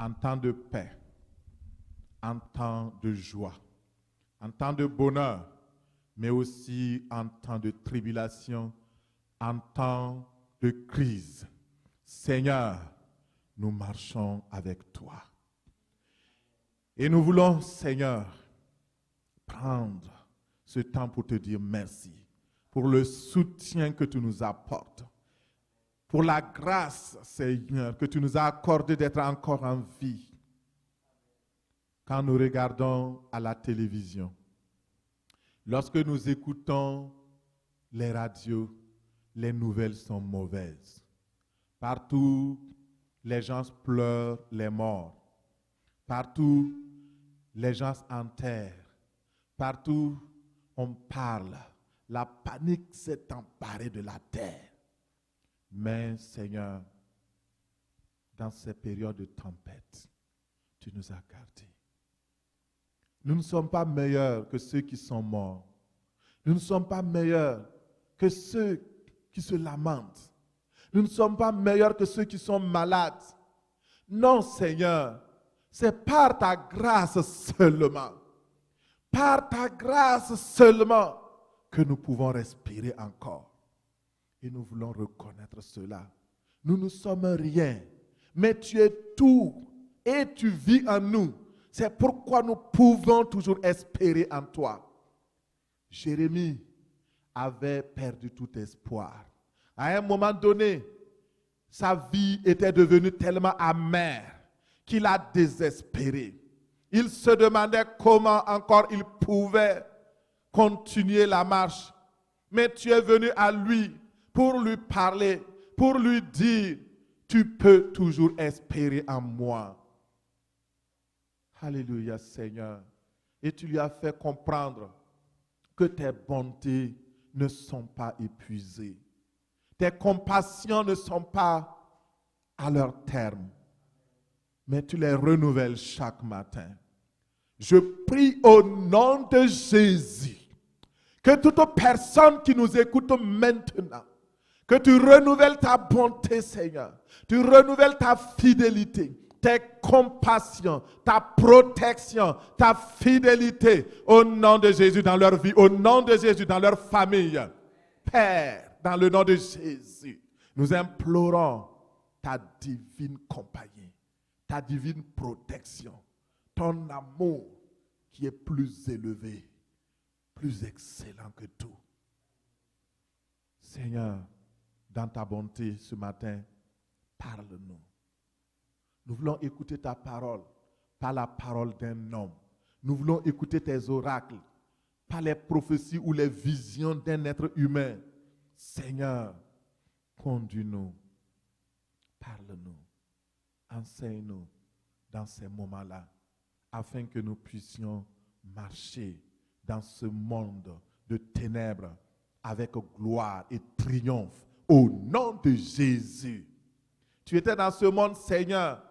en temps de paix, en temps de joie, en temps de bonheur, mais aussi en temps de tribulation, en temps de crise. Seigneur, nous marchons avec toi. Et nous voulons, Seigneur, prendre ce temps pour te dire merci, pour le soutien que tu nous apportes, pour la grâce, Seigneur, que tu nous as accordé d'être encore en vie. Quand nous regardons à la télévision, lorsque nous écoutons les radios, les nouvelles sont mauvaises. Partout, les gens pleurent les morts. Partout, les gens enterrent. Partout, on parle. La panique s'est emparée de la terre. Mais, Seigneur, dans ces périodes de tempête, tu nous as gardés. Nous ne sommes pas meilleurs que ceux qui sont morts. Nous ne sommes pas meilleurs que ceux qui se lamentent. Nous ne sommes pas meilleurs que ceux qui sont malades. Non, Seigneur, c'est par ta grâce seulement, par ta grâce seulement que nous pouvons respirer encore. Et nous voulons reconnaître cela. Nous ne sommes rien, mais tu es tout et tu vis en nous. C'est pourquoi nous pouvons toujours espérer en toi. Jérémie avait perdu tout espoir. À un moment donné, sa vie était devenue tellement amère qu'il a désespéré. Il se demandait comment encore il pouvait continuer la marche. Mais tu es venu à lui pour lui parler, pour lui dire, tu peux toujours espérer en moi. Alléluia, Seigneur. Et tu lui as fait comprendre que tes bontés ne sont pas épuisées. Tes compassions ne sont pas à leur terme, mais tu les renouvelles chaque matin. Je prie au nom de Jésus que toute personne qui nous écoute maintenant, que tu renouvelles ta bonté, Seigneur, tu renouvelles ta fidélité, tes compassions, ta protection, ta fidélité au nom de Jésus dans leur vie, au nom de Jésus dans leur famille. Père, dans le nom de Jésus, nous implorons ta divine compagnie, ta divine protection, ton amour qui est plus élevé, plus excellent que tout. Seigneur, dans ta bonté ce matin, parle-nous. Nous voulons écouter ta parole, pas la parole d'un homme. Nous voulons écouter tes oracles, pas les prophéties ou les visions d'un être humain. Seigneur, conduis-nous, parle-nous, enseigne-nous dans ces moments-là, afin que nous puissions marcher dans ce monde de ténèbres avec gloire et triomphe au nom de Jésus. Tu étais dans ce monde, Seigneur,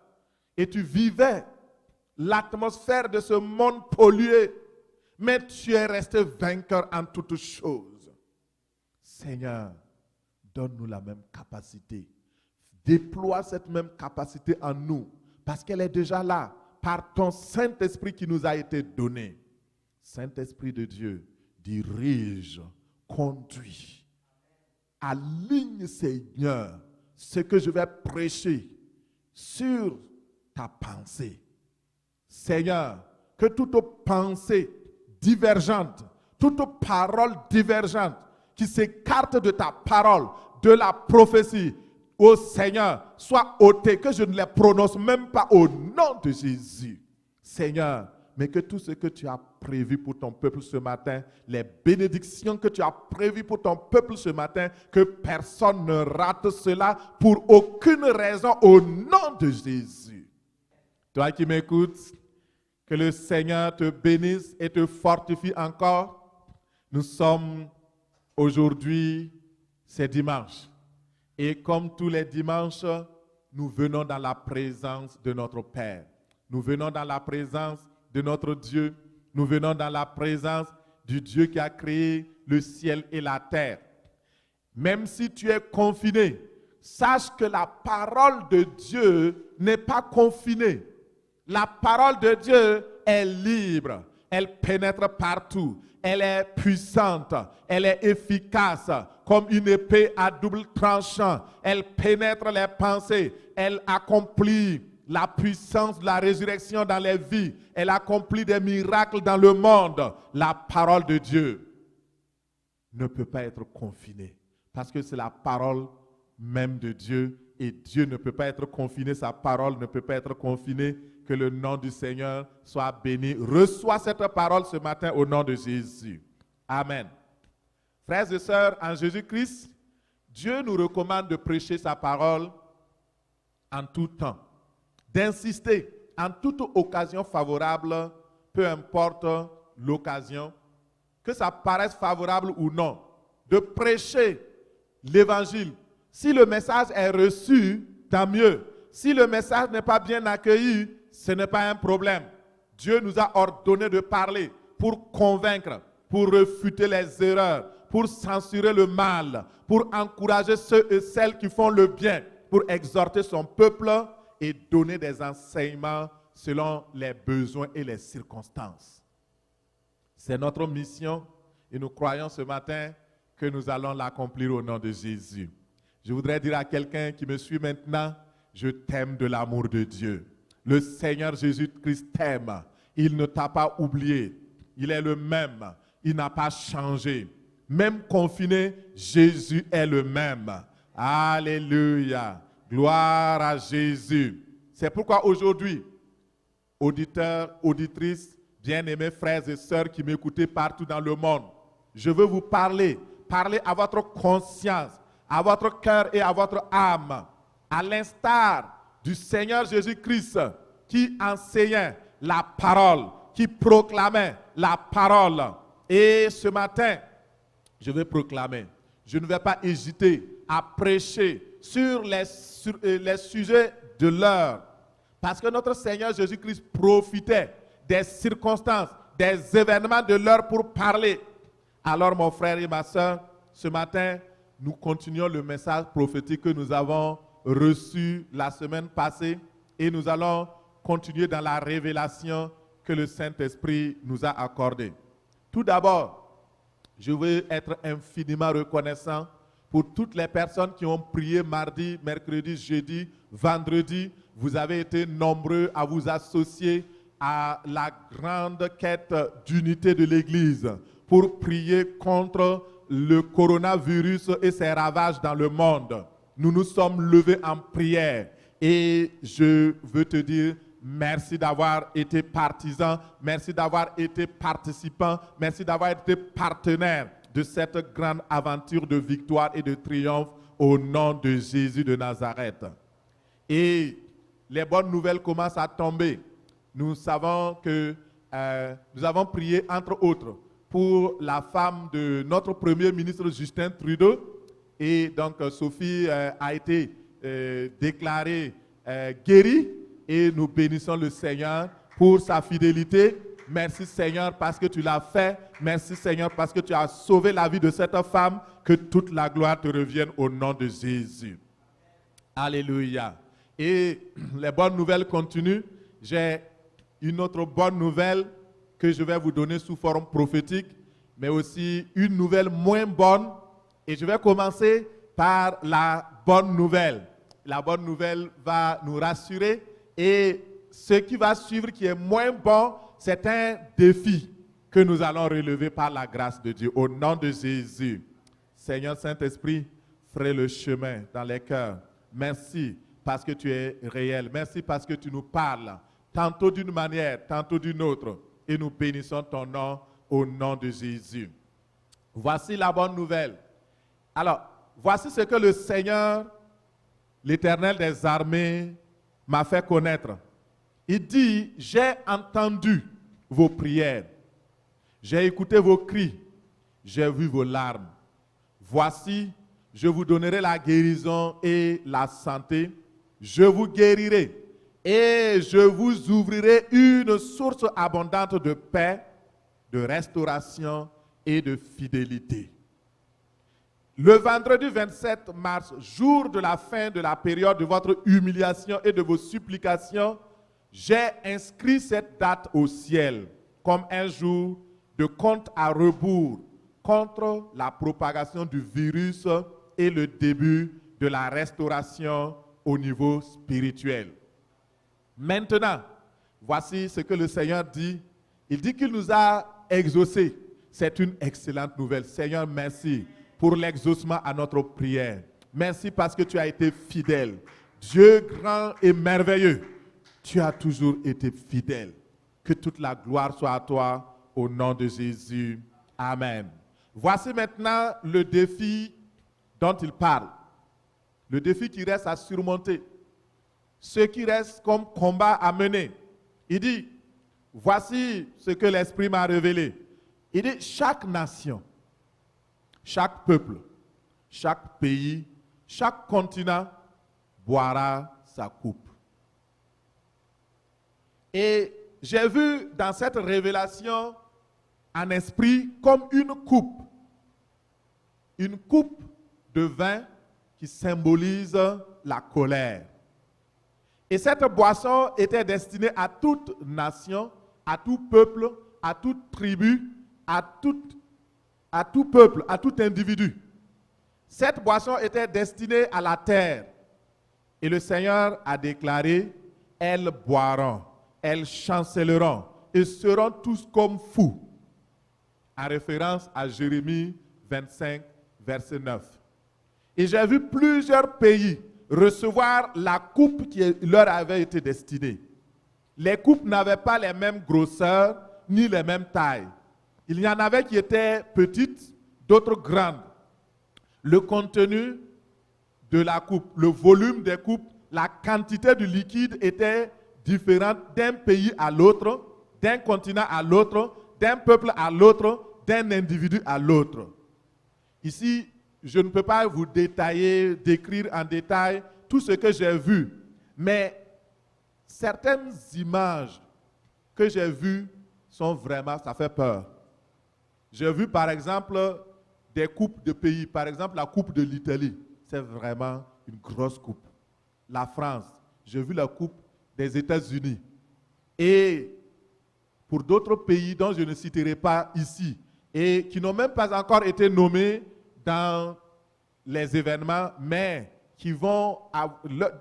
et tu vivais l'atmosphère de ce monde pollué, mais tu es resté vainqueur en toutes choses. Seigneur, donne-nous la même capacité. Déploie cette même capacité en nous, parce qu'elle est déjà là, par ton Saint-Esprit qui nous a été donné. Saint-Esprit de Dieu, dirige, conduit, aligne, Seigneur, ce que je vais prêcher sur ta pensée. Seigneur, que toute pensée divergente, toute parole divergente qui s'écarte de ta parole, de la prophétie, ô Seigneur, soit ôtée, que je ne les prononce même pas au nom de Jésus. Seigneur, mais que tout ce que tu as prévu pour ton peuple ce matin, les bénédictions que tu as prévues pour ton peuple ce matin, que personne ne rate cela pour aucune raison au nom de Jésus. Toi qui m'écoutes, que le Seigneur te bénisse et te fortifie encore. Nous sommes aujourd'hui, c'est dimanche. Et comme tous les dimanches, nous venons dans la présence de notre Père. Nous venons dans la présence de notre Dieu. Nous venons dans la présence du Dieu qui a créé le ciel et la terre. Même si tu es confiné, sache que la parole de Dieu n'est pas confinée. La parole de Dieu est libre. Elle pénètre partout. Elle est puissante. Elle est efficace. Comme une épée à double tranchant. Elle pénètre les pensées. Elle accomplit la puissance de la résurrection dans les vies. Elle accomplit des miracles dans le monde. La parole de Dieu ne peut pas être confinée. Parce que c'est la parole même de Dieu. Et Dieu ne peut pas être confiné. Sa parole ne peut pas être confinée. Que le nom du Seigneur soit béni. Reçois cette parole ce matin au nom de Jésus. Amen. Frères et sœurs, en Jésus-Christ, Dieu nous recommande de prêcher sa parole en tout temps. D'insister en toute occasion favorable, peu importe l'occasion, que ça paraisse favorable ou non, de prêcher l'évangile. Si le message est reçu, tant mieux. Si le message n'est pas bien accueilli, ce n'est pas un problème. Dieu nous a ordonné de parler pour convaincre, pour refuter les erreurs, pour censurer le mal, pour encourager ceux et celles qui font le bien, pour exhorter son peuple et donner des enseignements selon les besoins et les circonstances. C'est notre mission et nous croyons ce matin que nous allons l'accomplir au nom de Jésus. Je voudrais dire à quelqu'un qui me suit maintenant, je t'aime de l'amour de Dieu. Le Seigneur Jésus-Christ t'aime. Il ne t'a pas oublié. Il est le même. Il n'a pas changé. Même confiné, Jésus est le même. Alléluia. Gloire à Jésus. C'est pourquoi aujourd'hui, auditeurs, auditrices, bien-aimés frères et sœurs qui m'écoutez partout dans le monde, je veux vous parler. Parler à votre conscience, à votre cœur et à votre âme. À l'instar du Seigneur Jésus-Christ qui enseignait la parole, qui proclamait la parole. Et ce matin, je vais proclamer. Je ne vais pas hésiter à prêcher sur les sujets de l'heure. Parce que notre Seigneur Jésus-Christ profitait des circonstances, des événements de l'heure pour parler. Alors mon frère et ma soeur, ce matin, nous continuons le message prophétique que nous avons reçu la semaine passée et nous allons continuer dans la révélation que le Saint-Esprit nous a accordée. Tout d'abord, je veux être infiniment reconnaissant pour toutes les personnes qui ont prié mardi, mercredi, jeudi, vendredi. Vous avez été nombreux à vous associer à la grande quête d'unité de l'Église pour prier contre le coronavirus et ses ravages dans le monde. Nous nous sommes levés en prière et je veux te dire merci d'avoir été partisan, merci d'avoir été participant, merci d'avoir été partenaire de cette grande aventure de victoire et de triomphe au nom de Jésus de Nazareth. Et les bonnes nouvelles commencent à tomber. Nous savons que nous avons prié entre autres pour la femme de notre Premier ministre Justin Trudeau. Et donc Sophie a été déclarée guérie et nous bénissons le Seigneur pour sa fidélité. Merci Seigneur parce que tu l'as fait. Merci Seigneur parce que tu as sauvé la vie de cette femme. Que toute la gloire te revienne au nom de Jésus. Alléluia. Et les bonnes nouvelles continuent. J'ai une autre bonne nouvelle que je vais vous donner sous forme prophétique, mais aussi une nouvelle moins bonne. Et je vais commencer par la bonne nouvelle. La bonne nouvelle va nous rassurer. Et ce qui va suivre, qui est moins bon, c'est un défi que nous allons relever par la grâce de Dieu. Au nom de Jésus. Seigneur Saint-Esprit, ferai le chemin dans les cœurs. Merci parce que tu es réel. Merci parce que tu nous parles, tantôt d'une manière, tantôt d'une autre. Et nous bénissons ton nom au nom de Jésus. Voici la bonne nouvelle. Alors, voici ce que le Seigneur, l'Éternel des armées, m'a fait connaître. Il dit, j'ai entendu vos prières, j'ai écouté vos cris, j'ai vu vos larmes. Voici, je vous donnerai la guérison et la santé. Je vous guérirai et je vous ouvrirai une source abondante de paix, de restauration et de fidélité. Le vendredi 27 mars, jour de la fin de la période de votre humiliation et de vos supplications, J'ai inscrit cette date au ciel comme un jour de compte à rebours contre la propagation du virus et le début de la restauration au niveau spirituel. Maintenant, voici ce que le Seigneur dit. Il dit qu'il nous a exaucés. C'est une excellente nouvelle. Seigneur, merci pour l'exaucement à notre prière. Merci parce que tu as été fidèle. Dieu grand et merveilleux, tu as toujours été fidèle. Que toute la gloire soit à toi au nom de Jésus. Amen. Voici maintenant le défi dont il parle. Le défi qui reste à surmonter. Ce qui reste comme combat à mener. Il dit, voici ce que l'Esprit m'a révélé. Il dit, chaque nation, chaque peuple, chaque pays, chaque continent boira sa coupe. Et j'ai vu dans cette révélation un esprit comme une coupe de vin qui symbolise la colère. Et cette boisson était destinée à toute nation, à tout peuple, à toute tribu, à tout peuple, à tout individu. Cette boisson était destinée à la terre. Et le Seigneur a déclaré, elles boiront, elles chancelleront et seront tous comme fous. En référence à Jérémie 25, verset 9. Et j'ai vu plusieurs pays recevoir la coupe qui leur avait été destinée. Les coupes n'avaient pas les mêmes grosseurs ni les mêmes tailles. Il y en avait qui étaient petites, d'autres grandes. Le contenu de la coupe, le volume des coupes, la quantité du liquide était différente d'un pays à l'autre, d'un continent à l'autre, d'un peuple à l'autre, d'un individu à l'autre. Ici, je ne peux pas vous détailler, décrire en détail tout ce que j'ai vu, mais certaines images que j'ai vues sont vraiment, ça fait peur. J'ai vu par exemple des coupes de pays, par exemple la coupe de l'Italie, c'est vraiment une grosse coupe. La France, j'ai vu la coupe des États-Unis. Et pour d'autres pays dont je ne citerai pas ici, et qui n'ont même pas encore été nommés dans les événements, mais qui vont,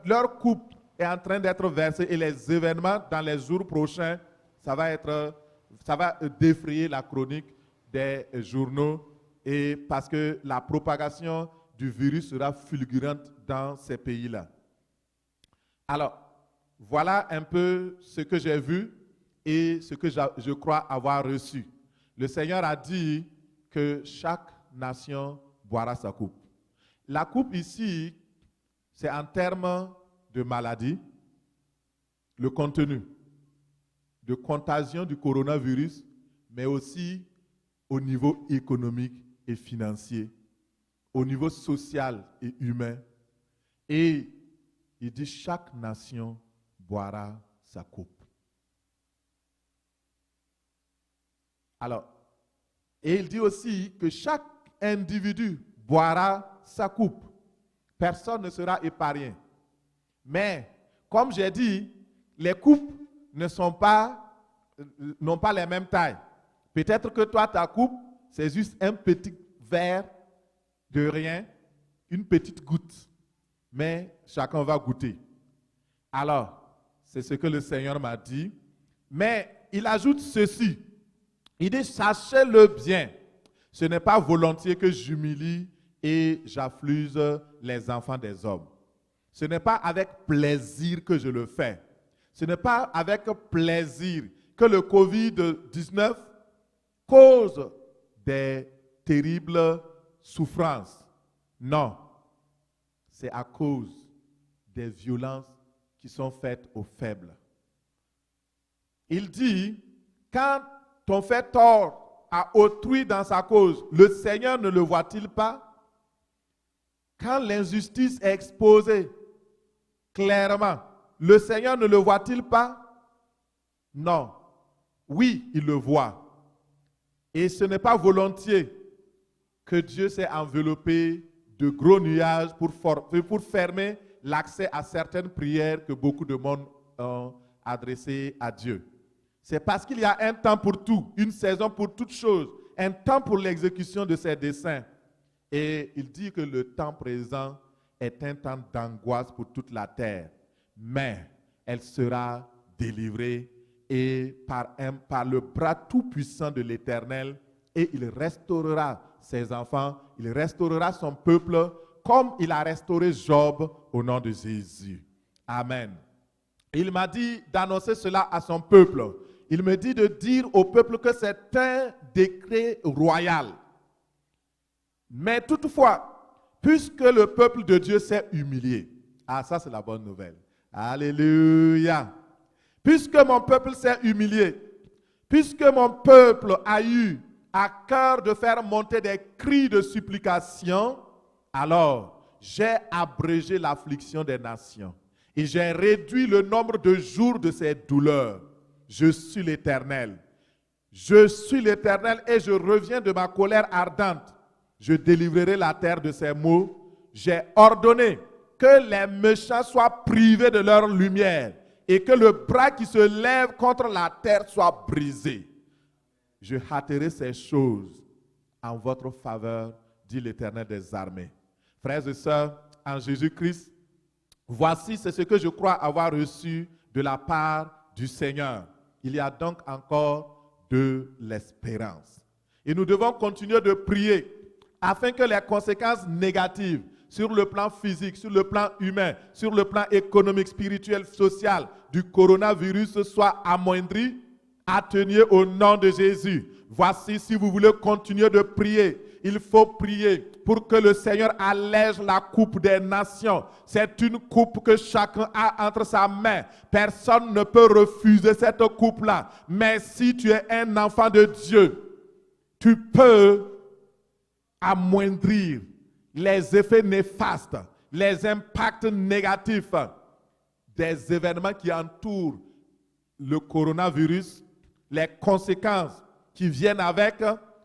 leur coupe est en train d'être versée et les événements dans les jours prochains, ça va défrayer la chronique des journaux et parce que la propagation du virus sera fulgurante dans ces pays-là. Alors, voilà un peu ce que j'ai vu et ce que je crois avoir reçu. Le Seigneur a dit que chaque nation boira sa coupe. La coupe ici, c'est en termes de maladie, le contenu, de contagion du coronavirus, mais aussi au niveau économique et financier, au niveau social et humain. Et il dit chaque nation boira sa coupe. Alors, et il dit aussi que chaque individu boira sa coupe. Personne ne sera épargné. Mais, comme j'ai dit, les coupes n'ont pas les mêmes tailles. Peut-être que toi, ta coupe, c'est juste un petit verre de rien, une petite goutte. Mais chacun va goûter. Alors, c'est ce que le Seigneur m'a dit. Mais il ajoute ceci. Il dit, sachez-le bien, ce n'est pas volontiers que j'humilie et j'afflige les enfants des hommes. Ce n'est pas avec plaisir que je le fais. Ce n'est pas avec plaisir que le Covid-19 cause des terribles souffrances. Non, c'est à cause des violences qui sont faites aux faibles. Il dit, quand on fait tort à autrui dans sa cause, le Seigneur ne le voit-il pas? Quand l'injustice est exposée clairement, le Seigneur ne le voit-il pas? Non. Oui, il le voit. Et ce n'est pas volontiers que Dieu s'est enveloppé de gros nuages pour fermer l'accès à certaines prières que beaucoup de monde ont adressés à Dieu. C'est parce qu'il y a un temps pour tout, une saison pour toute chose, un temps pour l'exécution de ses desseins. Et il dit que le temps présent est un temps d'angoisse pour toute la terre, mais elle sera délivrée et par le bras tout-puissant de l'Éternel, et il restaurera ses enfants, il restaurera son peuple comme il a restauré Job au nom de Jésus. Amen. Il m'a dit d'annoncer cela à son peuple. Il me dit de dire au peuple que c'est un décret royal. Mais toutefois, puisque le peuple de Dieu s'est humilié, ça c'est la bonne nouvelle. Alléluia. Puisque mon peuple s'est humilié, puisque mon peuple a eu à cœur de faire monter des cris de supplication, alors j'ai abrégé l'affliction des nations et j'ai réduit le nombre de jours de ses douleurs. Je suis l'Éternel. Je suis l'Éternel et je reviens de ma colère ardente. Je délivrerai la terre de ses maux. J'ai ordonné que les méchants soient privés de leur lumière et que le bras qui se lève contre la terre soit brisé. Je hâterai ces choses en votre faveur, dit l'Éternel des armées. Frères et sœurs, en Jésus-Christ, voici c'est ce que je crois avoir reçu de la part du Seigneur. Il y a donc encore de l'espérance. Et nous devons continuer de prier afin que les conséquences négatives sur le plan physique, sur le plan humain, sur le plan économique, spirituel, social du coronavirus soient amoindries, atténuées au nom de Jésus. Voici, si vous voulez continuer de prier, il faut prier pour que le Seigneur allège la coupe des nations. C'est une coupe que chacun a entre sa main. Personne ne peut refuser cette coupe-là. Mais si tu es un enfant de Dieu, tu peux amoindrir les effets néfastes, les impacts négatifs des événements qui entourent le coronavirus, les conséquences qui viennent avec,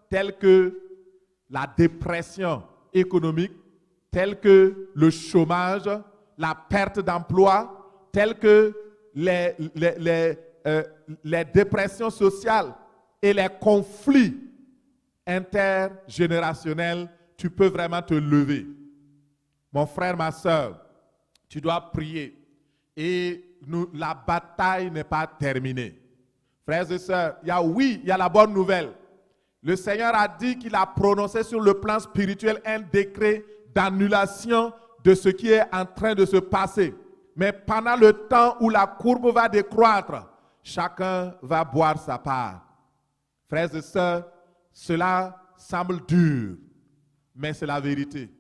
telles que la dépression économique, telles que le chômage, la perte d'emploi, telles que les dépressions sociales et les conflits intergénérationnels. Tu peux vraiment te lever. Mon frère, ma soeur, tu dois prier. Et la bataille n'est pas terminée. Frères et sœurs, il y a la bonne nouvelle. Le Seigneur a dit qu'il a prononcé sur le plan spirituel un décret d'annulation de ce qui est en train de se passer. Mais pendant le temps où la courbe va décroître, chacun va boire sa part. Frères et sœurs, cela semble dur, mais c'est la vérité.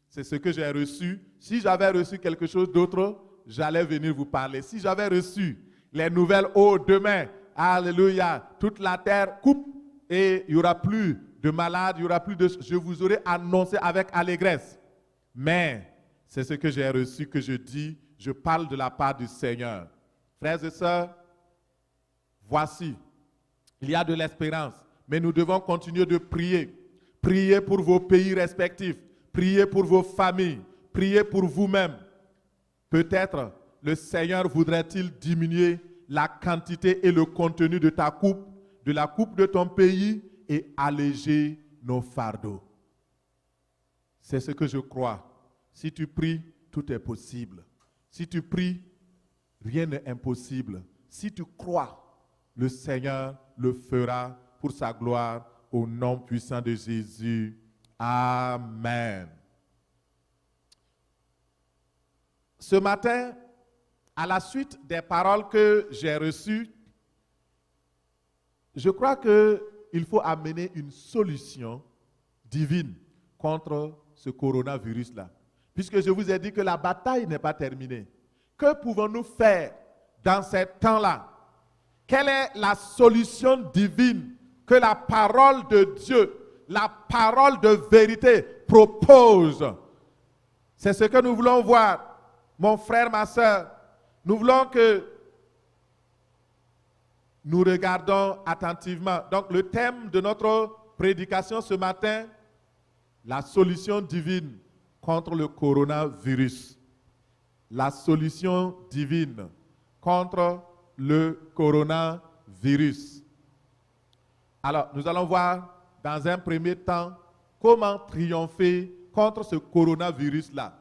C'est ce que j'ai reçu. Si j'avais reçu quelque chose d'autre, j'allais venir vous parler. Si j'avais reçu les nouvelles, demain, alléluia, toute la terre coupe et il n'y aura plus de malades, il n'y aura plus de... Je vous aurais annoncé avec allégresse. Mais c'est ce que j'ai reçu que je dis, je parle de la part du Seigneur. Frères et sœurs, voici, il y a de l'espérance, mais nous devons continuer de prier. Priez pour vos pays respectifs, priez pour vos familles, priez pour vous-même. Peut-être le Seigneur voudrait-il diminuer la quantité et le contenu de ta coupe, de la coupe de ton pays et alléger nos fardeaux. C'est ce que je crois. Si tu pries, tout est possible. Si tu pries, rien n'est impossible. Si tu crois, le Seigneur le fera pour sa gloire au nom puissant de Jésus. Amen. Ce matin, à la suite des paroles que j'ai reçues, je crois qu'il faut amener une solution divine contre ce coronavirus-là. Puisque je vous ai dit que la bataille n'est pas terminée. Que pouvons-nous faire dans ces temps-là? Quelle est la solution divine que la parole de Dieu, la parole de vérité propose? C'est ce que nous voulons voir, mon frère, ma soeur. Nous voulons que nous regardons attentivement. Donc le thème de notre prédication ce matin, la solution divine contre le coronavirus. La solution divine contre le coronavirus. Alors, nous allons voir dans un premier temps comment triompher contre ce coronavirus-là.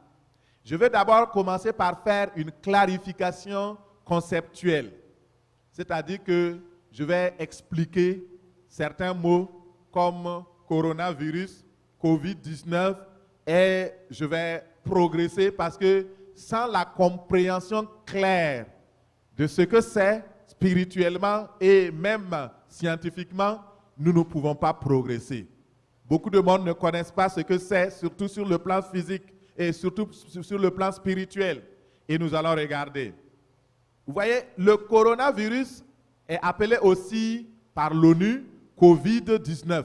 Je vais d'abord commencer par faire une clarification conceptuelle. C'est-à-dire que je vais expliquer certains mots comme coronavirus, COVID-19 et je vais progresser parce que sans la compréhension claire de ce que c'est spirituellement et même scientifiquement, nous ne pouvons pas progresser. Beaucoup de monde ne connaissent pas ce que c'est, surtout sur le plan physique et surtout sur le plan spirituel. Et nous allons regarder. Vous voyez, le coronavirus est appelé aussi par l'ONU COVID-19.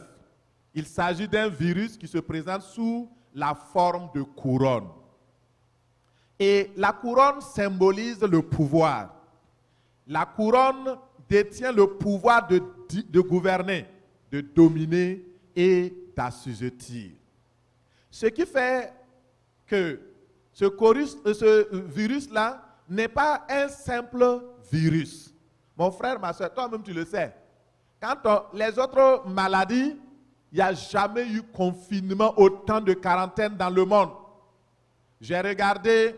Il s'agit d'un virus qui se présente sous la forme de couronne. Et la couronne symbolise le pouvoir. La couronne détient le pouvoir de gouverner, de dominer et d'assujettir. Ce qui fait que ce virus-là n'est pas un simple virus. Mon frère, ma soeur, toi-même tu le sais. Quand les autres maladies, il n'y a jamais eu confinement, autant de quarantaine dans le monde. J'ai regardé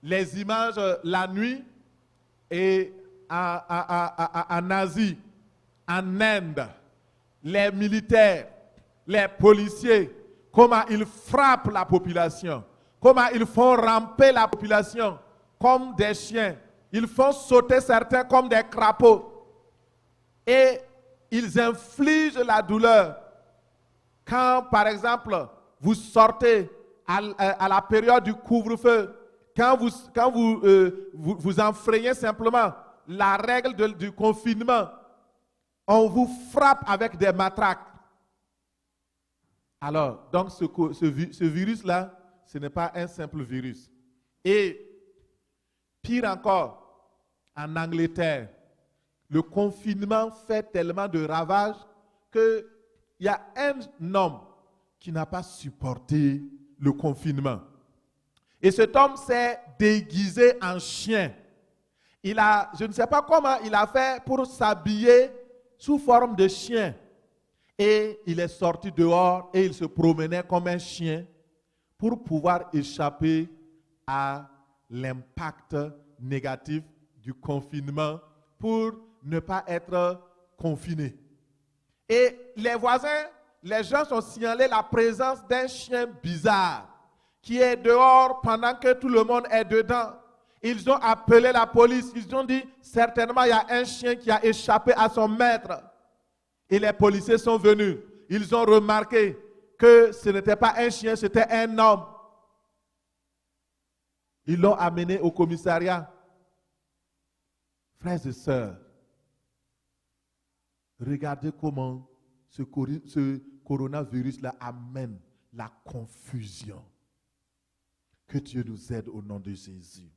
les images la nuit et en Asie, en Inde, les militaires, les policiers, comment ils frappent la population, comment ils font ramper la population comme des chiens. Ils font sauter certains comme des crapauds. Et ils infligent la douleur. Quand, par exemple, vous sortez à la période du couvre-feu, quand vous enfreignez simplement la règle du confinement, on vous frappe avec des matraques. Alors, donc ce virus-là, ce n'est pas un simple virus. Et pire encore, en Angleterre, le confinement fait tellement de ravages qu'il y a un homme qui n'a pas supporté le confinement. Et cet homme s'est déguisé en chien. Je ne sais pas comment il a fait pour s'habiller sous forme de chien. Et il est sorti dehors et il se promenait comme un chien pour pouvoir échapper à l'impact négatif du confinement pour ne pas être confiné. Et les voisins, les gens ont signalé la présence d'un chien bizarre qui est dehors pendant que tout le monde est dedans. Ils ont appelé la police. Ils ont dit, certainement, il y a un chien qui a échappé à son maître. Et les policiers sont venus. Ils ont remarqué que ce n'était pas un chien, c'était un homme. Ils l'ont amené au commissariat. Frères et sœurs, regardez comment ce coronavirus-là amène la confusion. Que Dieu nous aide au nom de Jésus.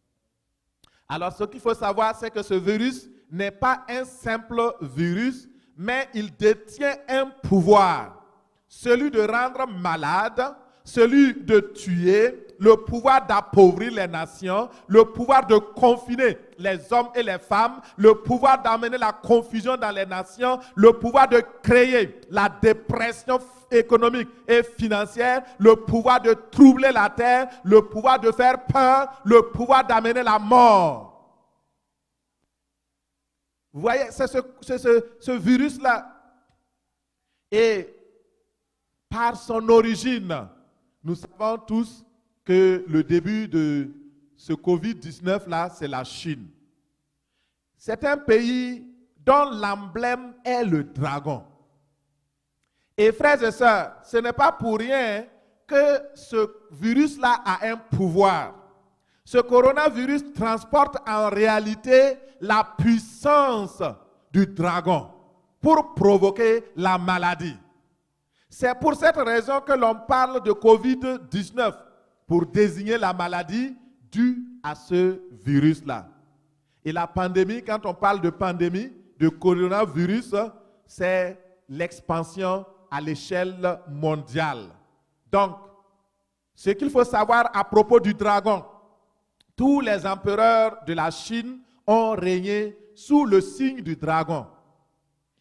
Alors, ce qu'il faut savoir, c'est que ce virus n'est pas un simple virus, mais il détient un pouvoir. Celui de rendre malade, celui de tuer, le pouvoir d'appauvrir les nations, le pouvoir de confiner les hommes et les femmes, le pouvoir d'amener la confusion dans les nations, le pouvoir de créer la dépression économique et financière, le pouvoir de troubler la terre, le pouvoir de faire peur, le pouvoir d'amener la mort. Vous voyez, c'est ce virus-là. Et par son origine, nous savons tous que le début de ce COVID-19-là, c'est la Chine. C'est un pays dont l'emblème est le dragon. Et frères et sœurs, ce n'est pas pour rien que ce virus-là a un pouvoir. Ce coronavirus transporte en réalité la puissance du dragon pour provoquer la maladie. C'est pour cette raison que l'on parle de COVID-19, pour désigner la maladie due à ce virus-là. Et la pandémie, quand on parle de pandémie, de coronavirus, c'est l'expansion à l'échelle mondiale. Donc, ce qu'il faut savoir à propos du dragon, tous les empereurs de la Chine ont régné sous le signe du dragon.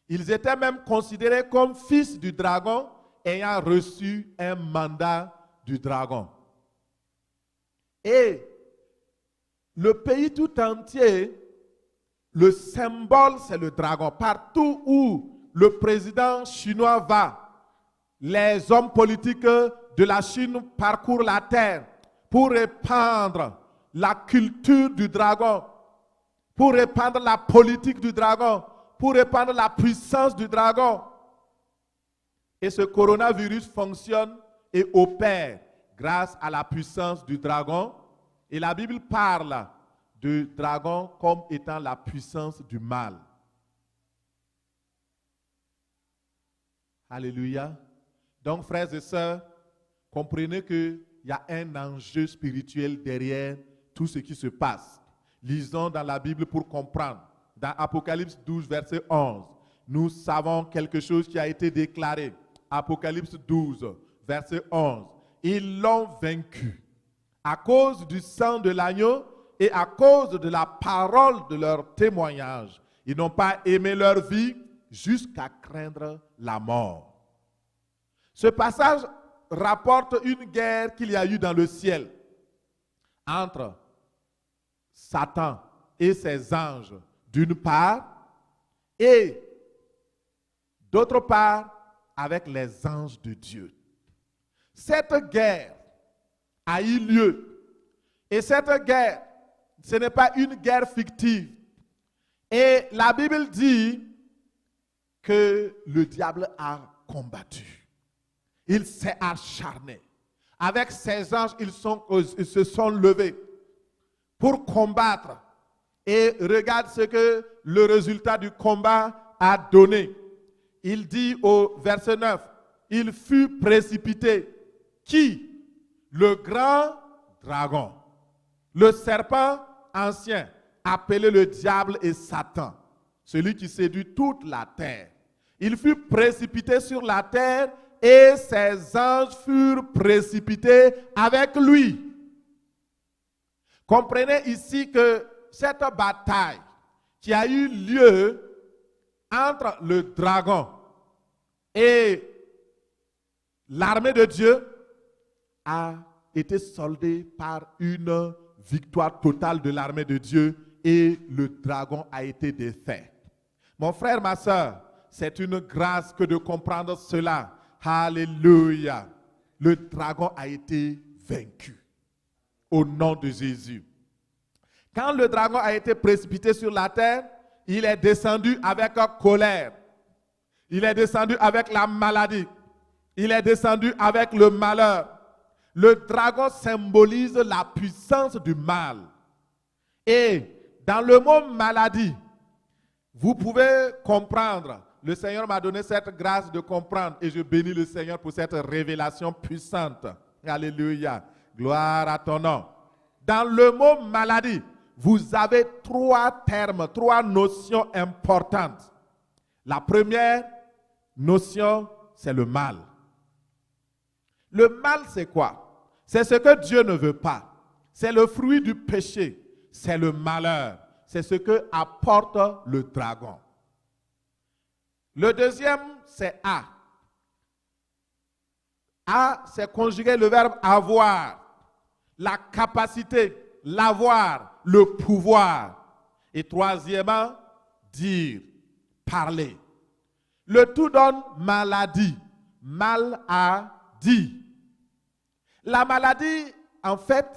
Ils étaient même considérés comme fils du dragon, ayant reçu un mandat du dragon. Et le pays tout entier, le symbole, c'est le dragon. Partout où le président chinois va, les hommes politiques de la Chine parcourent la terre pour répandre la culture du dragon, pour répandre la politique du dragon, pour répandre la puissance du dragon. Et ce coronavirus fonctionne et opère grâce à la puissance du dragon. Et la Bible parle du dragon comme étant la puissance du mal. Alléluia. Donc, frères et sœurs, comprenez qu'il y a un enjeu spirituel derrière tout ce qui se passe. Lisons dans la Bible pour comprendre. Dans Apocalypse 12, verset 11, nous savons quelque chose qui a été déclaré. Apocalypse 12, verset 11. Ils l'ont vaincu à cause du sang de l'agneau et à cause de la parole de leur témoignage. Ils n'ont pas aimé leur vie jusqu'à craindre la mort. Ce passage rapporte une guerre qu'il y a eu dans le ciel entre Satan et ses anges d'une part et d'autre part avec les anges de Dieu. Cette guerre a eu lieu et cette guerre, ce n'est pas une guerre fictive. Et la Bible dit que le diable a combattu. Il s'est acharné. Avec ses anges, ils se sont levés pour combattre. Et regarde ce que le résultat du combat a donné. Il dit au verset 9, il fut précipité. Qui? Le grand dragon. Le serpent ancien, appelé le diable et Satan. Celui qui séduit toute la terre. Il fut précipité sur la terre et ses anges furent précipités avec lui. Comprenez ici que cette bataille qui a eu lieu entre le dragon et l'armée de Dieu a été soldée par une victoire totale de l'armée de Dieu et le dragon a été défait. Mon frère, ma soeur, c'est une grâce que de comprendre cela. Alléluia. Le dragon a été vaincu au nom de Jésus. Quand le dragon a été précipité sur la terre, il est descendu avec colère. Il est descendu avec la maladie. Il est descendu avec le malheur. Le dragon symbolise la puissance du mal. Et dans le mot maladie, vous pouvez comprendre. Le Seigneur m'a donné cette grâce de comprendre et je bénis le Seigneur pour cette révélation puissante. Alléluia. Gloire à ton nom. Dans le mot maladie, vous avez trois termes, trois notions importantes. La première notion, c'est le mal. Le mal, c'est quoi? C'est ce que Dieu ne veut pas. C'est le fruit du péché. C'est le malheur. C'est ce que apporte le dragon. Le deuxième, c'est A. A, c'est conjuguer le verbe avoir. La capacité, l'avoir, le pouvoir. Et troisièmement, dire, parler. Le tout donne maladie. Mal à dire. La maladie, en fait,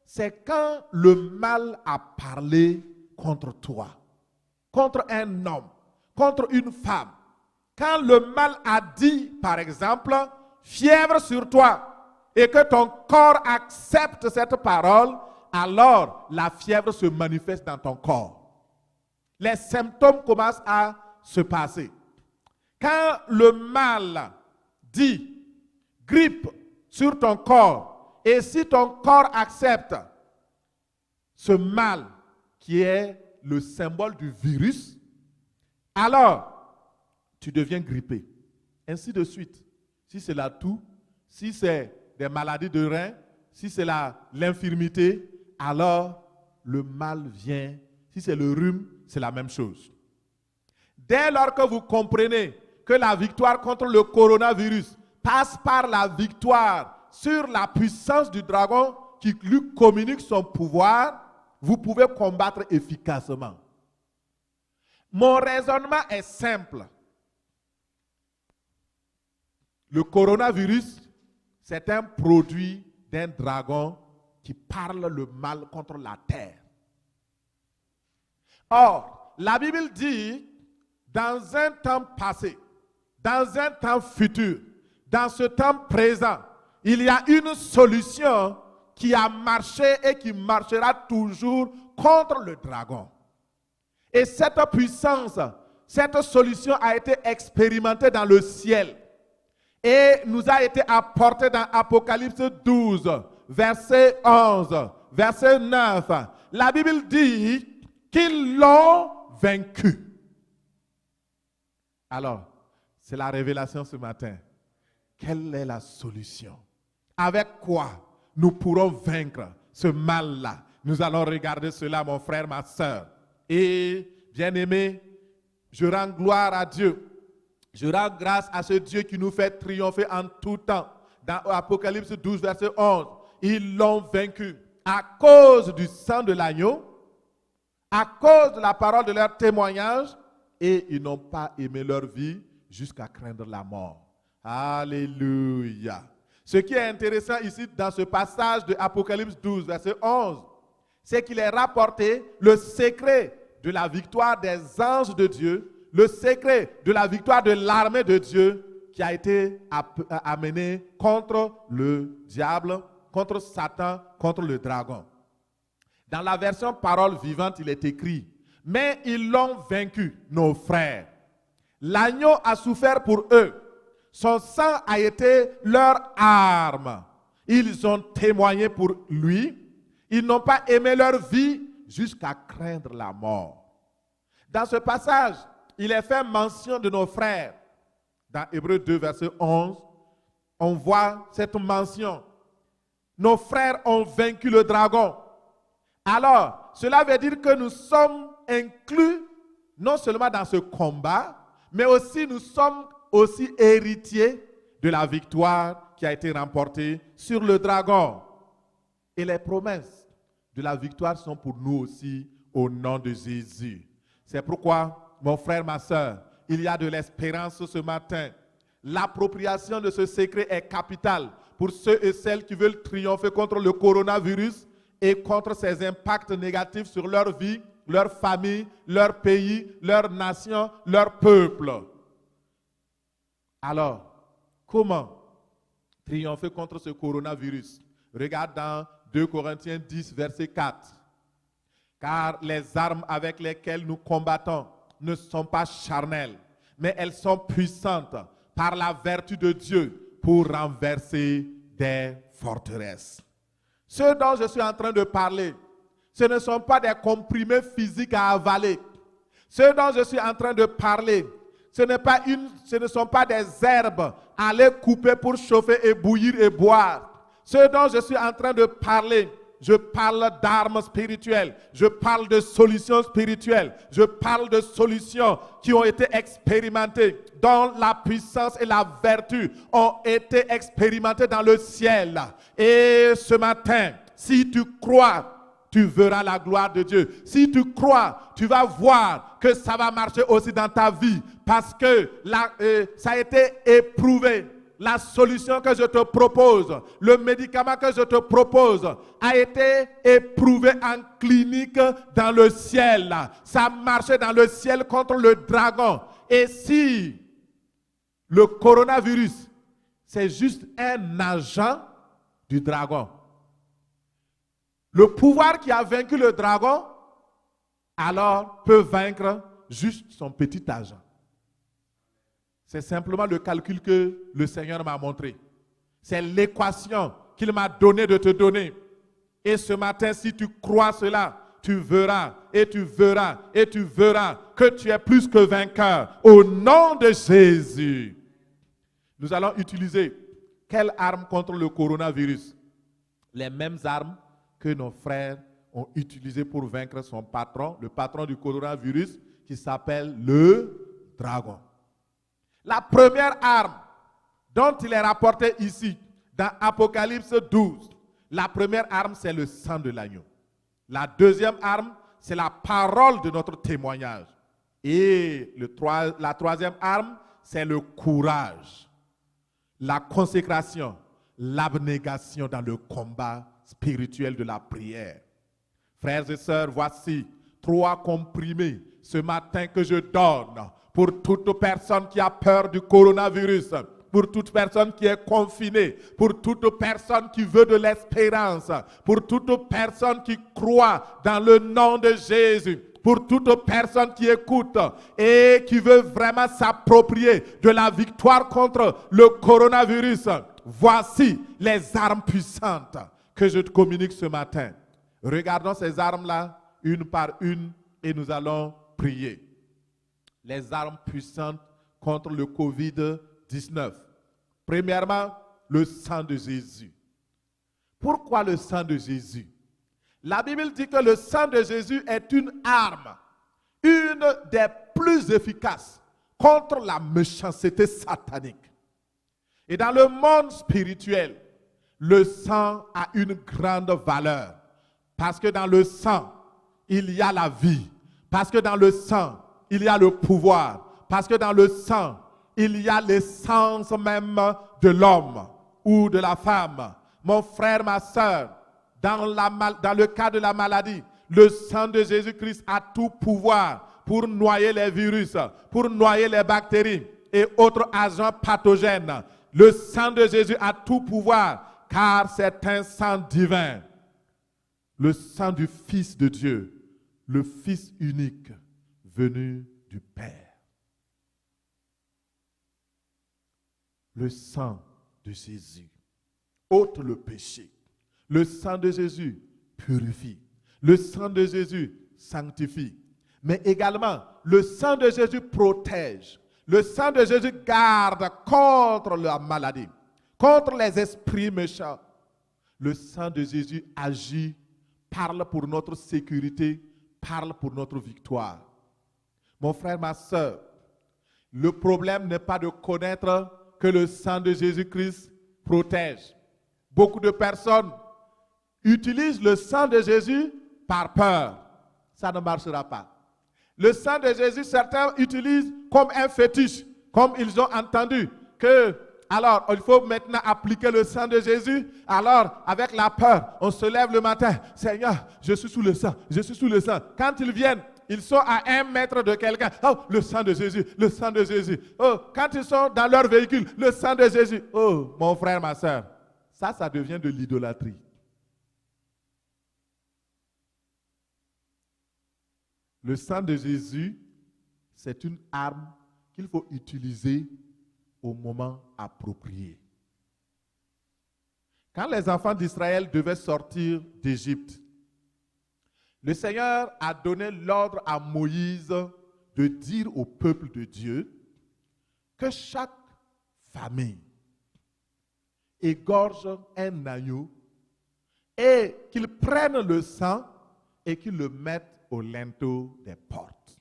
c'est quand le mal a parlé contre toi, contre un homme, contre une femme. Quand le mal a dit, par exemple, fièvre sur toi, et que ton corps accepte cette parole, alors la fièvre se manifeste dans ton corps. Les symptômes commencent à se passer. Quand le mal dit grippe sur ton corps, et si ton corps accepte ce mal qui est le symbole du virus, alors tu deviens grippé. Ainsi de suite. Si c'est la toux, si c'est des maladies de reins, si c'est l'infirmité, alors le mal vient Si c'est le rhume, c'est la même chose. Dès lors que vous comprenez que la victoire contre le coronavirus passe par la victoire sur la puissance du dragon qui lui communique son pouvoir, vous pouvez combattre efficacement. Mon raisonnement est simple. Le coronavirus, c'est un produit d'un dragon qui parle le mal contre la terre. Or, la Bible dit, dans un temps passé, dans un temps futur, dans ce temps présent, il y a une solution qui a marché et qui marchera toujours contre le dragon. Et cette puissance, cette solution a été expérimentée dans le ciel et nous a été apportée dans Apocalypse 12, verset 11, verset 9. La Bible dit qu'ils l'ont vaincu. Alors, c'est la révélation ce matin. Quelle est la solution? Avec quoi nous pourrons vaincre ce mal-là? Nous allons regarder cela, mon frère, ma soeur. Et, bien-aimé, je rends gloire à Dieu. Je rends grâce à ce Dieu qui nous fait triompher en tout temps. Dans Apocalypse 12, verset 11, ils l'ont vaincu à cause du sang de l'agneau, à cause de la parole de leur témoignage, et ils n'ont pas aimé leur vie jusqu'à craindre la mort. Alléluia. Ce qui est intéressant ici dans ce passage de Apocalypse 12, verset 11, c'est qu'il est rapporté le secret de la victoire des anges de Dieu, le secret de la victoire de l'armée de Dieu qui a été amené contre le diable, contre Satan, contre le dragon. Dans la version parole vivante, il est écrit, mais ils l'ont vaincu, nos frères. L'agneau a souffert pour eux. Son sang a été leur arme. Ils ont témoigné pour lui. Ils n'ont pas aimé leur vie jusqu'à craindre la mort. Dans ce passage, il est fait mention de nos frères. Dans Hébreux 2, verset 11, on voit cette mention. Nos frères ont vaincu le dragon. Alors, cela veut dire que nous sommes inclus non seulement dans ce combat, mais aussi nous sommes aussi héritiers de la victoire qui a été remportée sur le dragon. Et les promesses de la victoire sont pour nous aussi au nom de Jésus. C'est pourquoi, mon frère, ma soeur, il y a de l'espérance ce matin. L'appropriation de ce secret est capitale pour ceux et celles qui veulent triompher contre le coronavirus et contre ses impacts négatifs sur leur vie, leur famille, leur pays, leur nation, leur peuple. Alors, comment triompher contre ce coronavirus? Regarde dans 2 Corinthiens 10, verset 4. Car les armes avec lesquelles nous combattons ne sont pas charnelles, mais elles sont puissantes par la vertu de Dieu pour renverser des forteresses. Ce dont je suis en train de parler, ce ne sont pas des comprimés physiques à avaler. Ce dont je suis en train de parler, ce ne sont pas des herbes à aller couper pour chauffer et bouillir et boire. Ce dont je suis en train de parler, je parle d'armes spirituelles, je parle de solutions spirituelles, je parle de solutions qui ont été expérimentées, dont la puissance et la vertu ont été expérimentées dans le ciel. Et ce matin, si tu crois, tu verras la gloire de Dieu. Si tu crois, tu vas voir que ça va marcher aussi dans ta vie parce que ça a été éprouvé. La solution que je te propose, le médicament que je te propose a été éprouvé en clinique dans le ciel. Ça marchait dans le ciel contre le dragon. Et si le coronavirus, c'est juste un agent du dragon, le pouvoir qui a vaincu le dragon, alors peut vaincre juste son petit agent. C'est simplement le calcul que le Seigneur m'a montré. C'est l'équation qu'il m'a donné de te donner. Et ce matin, si tu crois cela, tu verras et tu verras et tu verras que tu es plus que vainqueur au nom de Jésus. Nous allons utiliser quelle arme contre le coronavirus? Les mêmes armes que nos frères ont utilisé pour vaincre son patron, le patron du coronavirus, qui s'appelle le dragon. La première arme dont il est rapporté ici, dans Apocalypse 12, la première arme, c'est le sang de l'agneau. La deuxième arme, c'est la parole de notre témoignage. Et la troisième arme, c'est le courage, la consécration, l'abnégation dans le combat spirituel de la prière. Frères et sœurs, voici 3 comprimés ce matin que je donne pour toute personne qui a peur du coronavirus, pour toute personne qui est confinée, pour toute personne qui veut de l'espérance, pour toute personne qui croit dans le nom de Jésus, pour toute personne qui écoute et qui veut vraiment s'approprier de la victoire contre le coronavirus. Voici les armes puissantes que je te communique ce matin. Regardons ces armes-là, une par une, et nous allons prier. Les armes puissantes contre le COVID-19. Premièrement, le sang de Jésus. Pourquoi le sang de Jésus? La Bible dit que le sang de Jésus est une arme, une des plus efficaces contre la méchanceté satanique. Et dans le monde spirituel, le sang a une grande valeur. Parce que dans le sang, il y a la vie. Parce que dans le sang, il y a le pouvoir. Parce que dans le sang, il y a l'essence même de l'homme ou de la femme. Mon frère, ma soeur, dans le cas de la maladie, le sang de Jésus-Christ a tout pouvoir pour noyer les virus, pour noyer les bactéries et autres agents pathogènes. Le sang de Jésus a tout pouvoir car c'est un sang divin. Le sang du Fils de Dieu, le Fils unique venu du Père. Le sang de Jésus ôte le péché. Le sang de Jésus purifie. Le sang de Jésus sanctifie. Mais également, le sang de Jésus protège. Le sang de Jésus garde contre la maladie, contre les esprits méchants. Le sang de Jésus agit, parle pour notre sécurité, parle pour notre victoire. Mon frère, ma soeur, le problème n'est pas de connaître que le sang de Jésus-Christ protège. Beaucoup de personnes utilisent le sang de Jésus par peur. Ça ne marchera pas. Le sang de Jésus, certains utilisent comme un fétiche, comme ils ont entendu que, alors, il faut maintenant appliquer le sang de Jésus. Alors, avec la peur, on se lève le matin. Seigneur, je suis sous le sang, je suis sous le sang. Quand ils viennent, ils sont à 1 mètre de quelqu'un. Oh, le sang de Jésus, le sang de Jésus. Oh, quand ils sont dans leur véhicule, le sang de Jésus. Oh, mon frère, ma soeur, ça devient de l'idolâtrie. Le sang de Jésus, c'est une arme qu'il faut utiliser au moment approprié. Quand les enfants d'Israël devaient sortir d'Égypte, le Seigneur a donné l'ordre à Moïse de dire au peuple de Dieu que chaque famille égorge un agneau et qu'ils prennent le sang et qu'ils le mettent au linteau des portes.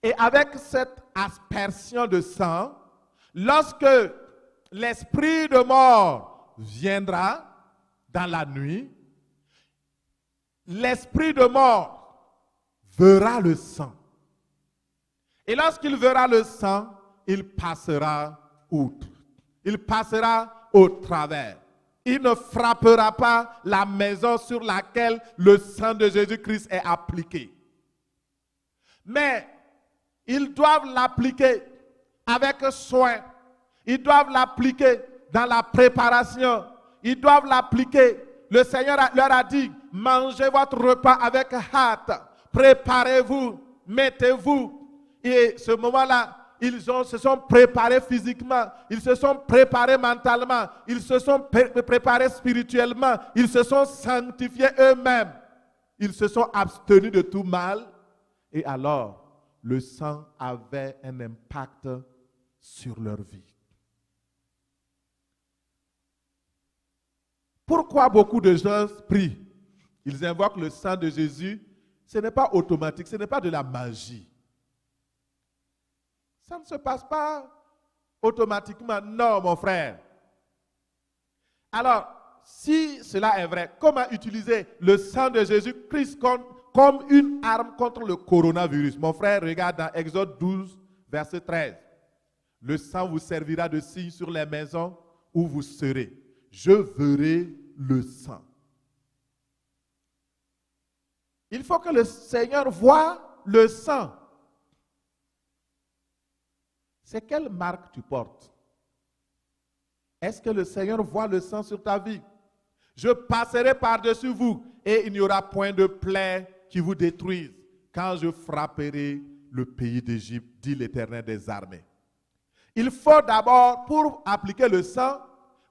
Et avec cette aspersion de sang, lorsque l'esprit de mort viendra dans la nuit, l'esprit de mort verra le sang. Et lorsqu'il verra le sang, il passera outre. Il passera au travers. Il ne frappera pas la maison sur laquelle le sang de Jésus-Christ est appliqué. Mais ils doivent l'appliquer avec soin. Ils doivent l'appliquer dans la préparation. Ils doivent l'appliquer. Le Seigneur leur a dit, mangez votre repas avec hâte. Préparez-vous, mettez-vous. Et ce moment-là, ils se sont préparés physiquement, ils se sont préparés mentalement, ils se sont préparés spirituellement, ils se sont sanctifiés eux-mêmes. Ils se sont abstenus de tout mal. Et alors, le sang avait un impact sur leur vie. Pourquoi beaucoup de gens prient Ils invoquent le sang de Jésus. Ce n'est pas automatique, ce n'est pas de la magie. Ça ne se passe pas automatiquement. Non, mon frère. Alors, si cela est vrai, comment utiliser le sang de Jésus-Christ comme une arme contre le coronavirus? Mon frère, regarde dans Exode 12, verset 13. Le sang vous servira de signe sur les maisons où vous serez. Je verrai le sang. Il faut que le Seigneur voie le sang. C'est quelle marque tu portes? Est-ce que le Seigneur voit le sang sur ta vie? Je passerai par-dessus vous et il n'y aura point de plaie qui vous détruise quand je frapperai le pays d'Égypte, dit l'Éternel des armées. Il faut d'abord, pour appliquer le sang,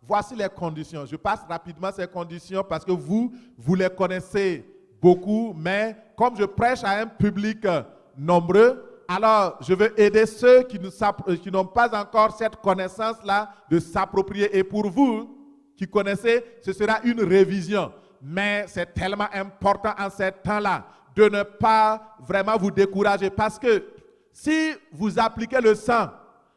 voici les conditions. Je passe rapidement ces conditions parce que vous les connaissez beaucoup, mais comme je prêche à un public nombreux, alors je veux aider ceux qui n'ont pas encore cette connaissance-là de s'approprier. Et pour vous qui connaissez, ce sera une révision. Mais c'est tellement important en ces temps-là de ne pas vraiment vous décourager. Parce que si vous appliquez le sang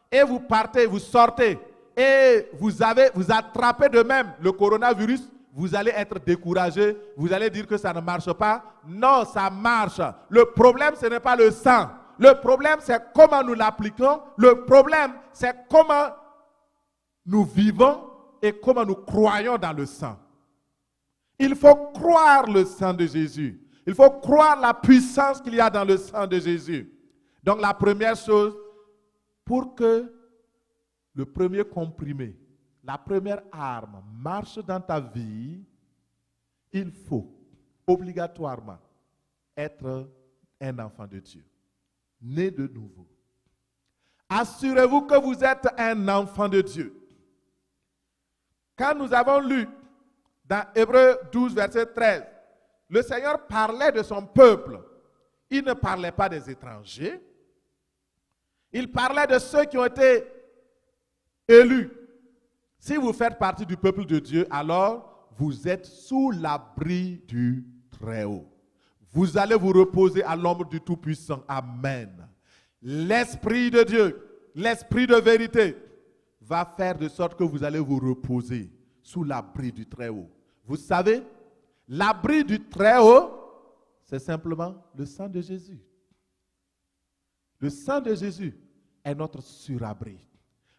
et vous partez, vous sortez et vous attrapez de même le coronavirus, vous allez être découragé, vous allez dire que ça ne marche pas. Non, ça marche. Le problème, ce n'est pas le sang. Le problème, c'est comment nous l'appliquons. Le problème, c'est comment nous vivons et comment nous croyons dans le sang. Il faut croire le sang de Jésus. Il faut croire la puissance qu'il y a dans le sang de Jésus. Donc la première chose, pour que le premier comprimé, la première arme marche dans ta vie, il faut obligatoirement être un enfant de Dieu, né de nouveau. Assurez-vous que vous êtes un enfant de Dieu. Quand nous avons lu dans Hébreux 12, verset 13, le Seigneur parlait de son peuple. Il ne parlait pas des étrangers. Il parlait de ceux qui ont été élus. Si vous faites partie du peuple de Dieu, alors vous êtes sous l'abri du Très-Haut. Vous allez vous reposer à l'ombre du Tout-Puissant. Amen. L'Esprit de Dieu, l'Esprit de vérité, va faire de sorte que vous allez vous reposer sous l'abri du Très-Haut. Vous savez, l'abri du Très-Haut, c'est simplement le sang de Jésus. Le sang de Jésus est notre surabri.